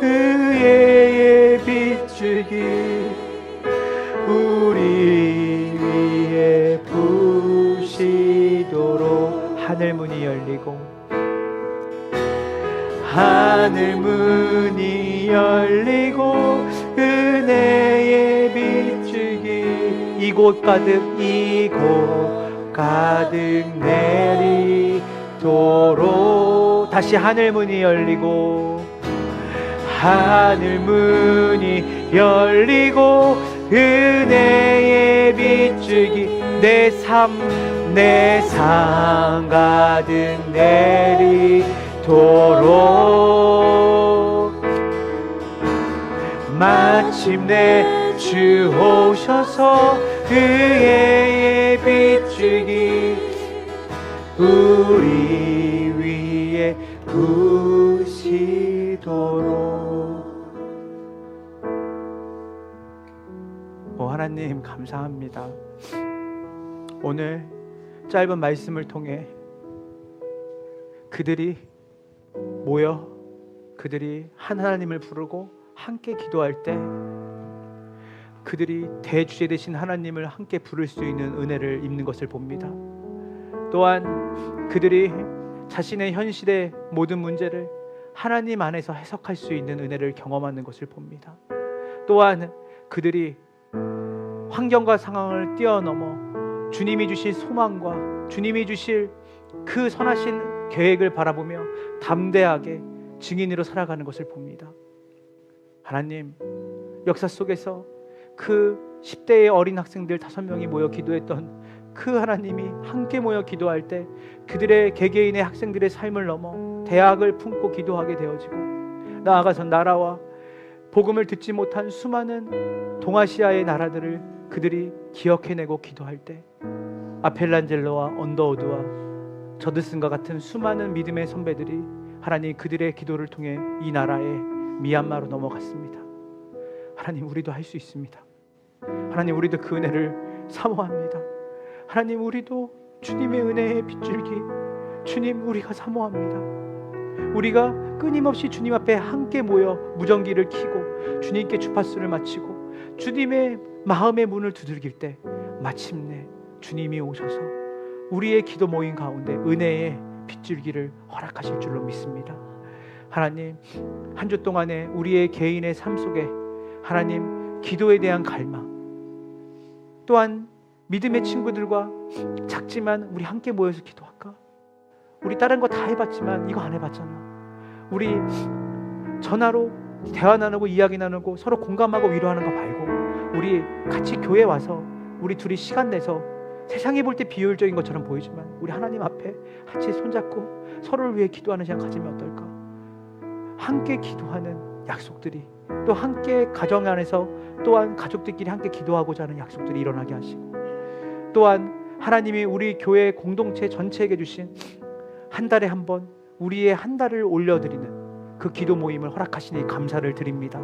의의 빗줄기 우리 위에 부시도록 하늘 문이 열리고 하늘 문이 열리고 은혜의 빗줄기 이곳 가득 내리도록 다시 하늘 문이 열리고 하늘 문이 열리고 은혜의 빗줄기 내 삶 가득 내리도록 마침내 주 오셔서 의의 빗줄기 우리 위에 부시도록 오 하나님 감사합니다. 오늘 짧은 말씀을 통해 그들이 모여 그들이 하나님을 부르고 함께 기도할 때 그들이 대주제 되신 하나님을 함께 부를 수 있는 은혜를 입는 것을 봅니다. 또한 그들이 자신의 현실의 모든 문제를 하나님 안에서 해석할 수 있는 은혜를 경험하는 것을 봅니다. 또한 그들이 환경과 상황을 뛰어넘어 주님이 주실 소망과 주님이 주실 그 선하신 계획을 바라보며 담대하게 증인으로 살아가는 것을 봅니다. 하나님, 역사 속에서 그 10대의 어린 학생들 5명이 모여 기도했던 그 하나님이 함께 모여 기도할 때 그들의 개개인의 학생들의 삶을 넘어 대학을 품고 기도하게 되어지고 나아가서 나라와 복음을 듣지 못한 수많은 동아시아의 나라들을 그들이 기억해내고 기도할 때 아펠란젤로와 언더우드와 저드슨과 같은 수많은 믿음의 선배들이 하나님 그들의 기도를 통해 이 나라의 미얀마로 넘어갔습니다. 하나님 우리도 할 수 있습니다. 하나님 우리도 그 은혜를 사모합니다. 하나님 우리도 주님의 은혜의 빗줄기 주님 우리가 사모합니다. 우리가 끊임없이 주님 앞에 함께 모여 무전기를 켜고 주님께 주파수를 마치고 주님의 마음의 문을 두들길 때 마침내 주님이 오셔서 우리의 기도 모임 가운데 은혜의 빗줄기를 허락하실 줄로 믿습니다. 하나님 한 주 동안에 우리의 개인의 삶 속에 하나님 기도에 대한 갈망 또한 믿음의 친구들과 작지만 우리 함께 모여서 기도할까? 우리 다른 거 다 해봤지만 이거 안 해봤잖아. 우리 전화로 대화 나누고 이야기 나누고 서로 공감하고 위로하는 거 말고 우리 같이 교회 와서 우리 둘이 시간 내서 세상이 볼 때 비효율적인 것처럼 보이지만 우리 하나님 앞에 같이 손잡고 서로를 위해 기도하는 시간 가지면 어떨까? 함께 기도하는 약속들이 또 함께 가정 안에서 또한 가족들끼리 함께 기도하고자 하는 약속들이 일어나게 하시고 또한 하나님이 우리 교회 공동체 전체에게 주신 한 달에 한 번 우리의 한 달을 올려드리는 그 기도 모임을 허락하시니 감사를 드립니다.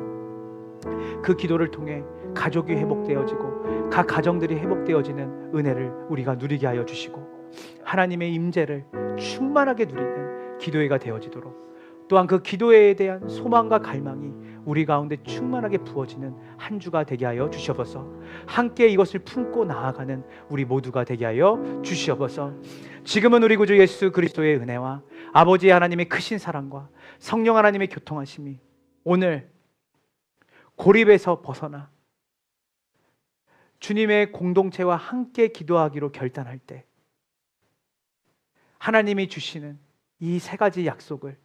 그 기도를 통해 가족이 회복되어지고 각 가정들이 회복되어지는 은혜를 우리가 누리게 하여 주시고 하나님의 임재를 충만하게 누리는 기도회가 되어지도록 또한 그 기도회에 대한 소망과 갈망이 우리 가운데 충만하게 부어지는 한 주가 되게 하여 주시옵소서. 함께 이것을 품고 나아가는 우리 모두가 되게 하여 주시옵소서. 지금은 우리 구주 예수 그리스도의 은혜와 아버지 하나님의 크신 사랑과 성령 하나님의 교통하심이 오늘 고립에서 벗어나 주님의 공동체와 함께 기도하기로 결단할 때 하나님이 주시는 이 3가지 약속을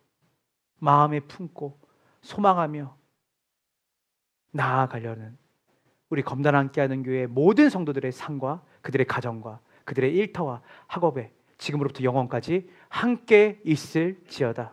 마음에 품고 소망하며 나아가려는 우리 검단 함께하는 교회 모든 성도들의 삶과 그들의 가정과 그들의 일터와 학업에 지금으로부터 영원까지 함께 있을지어다.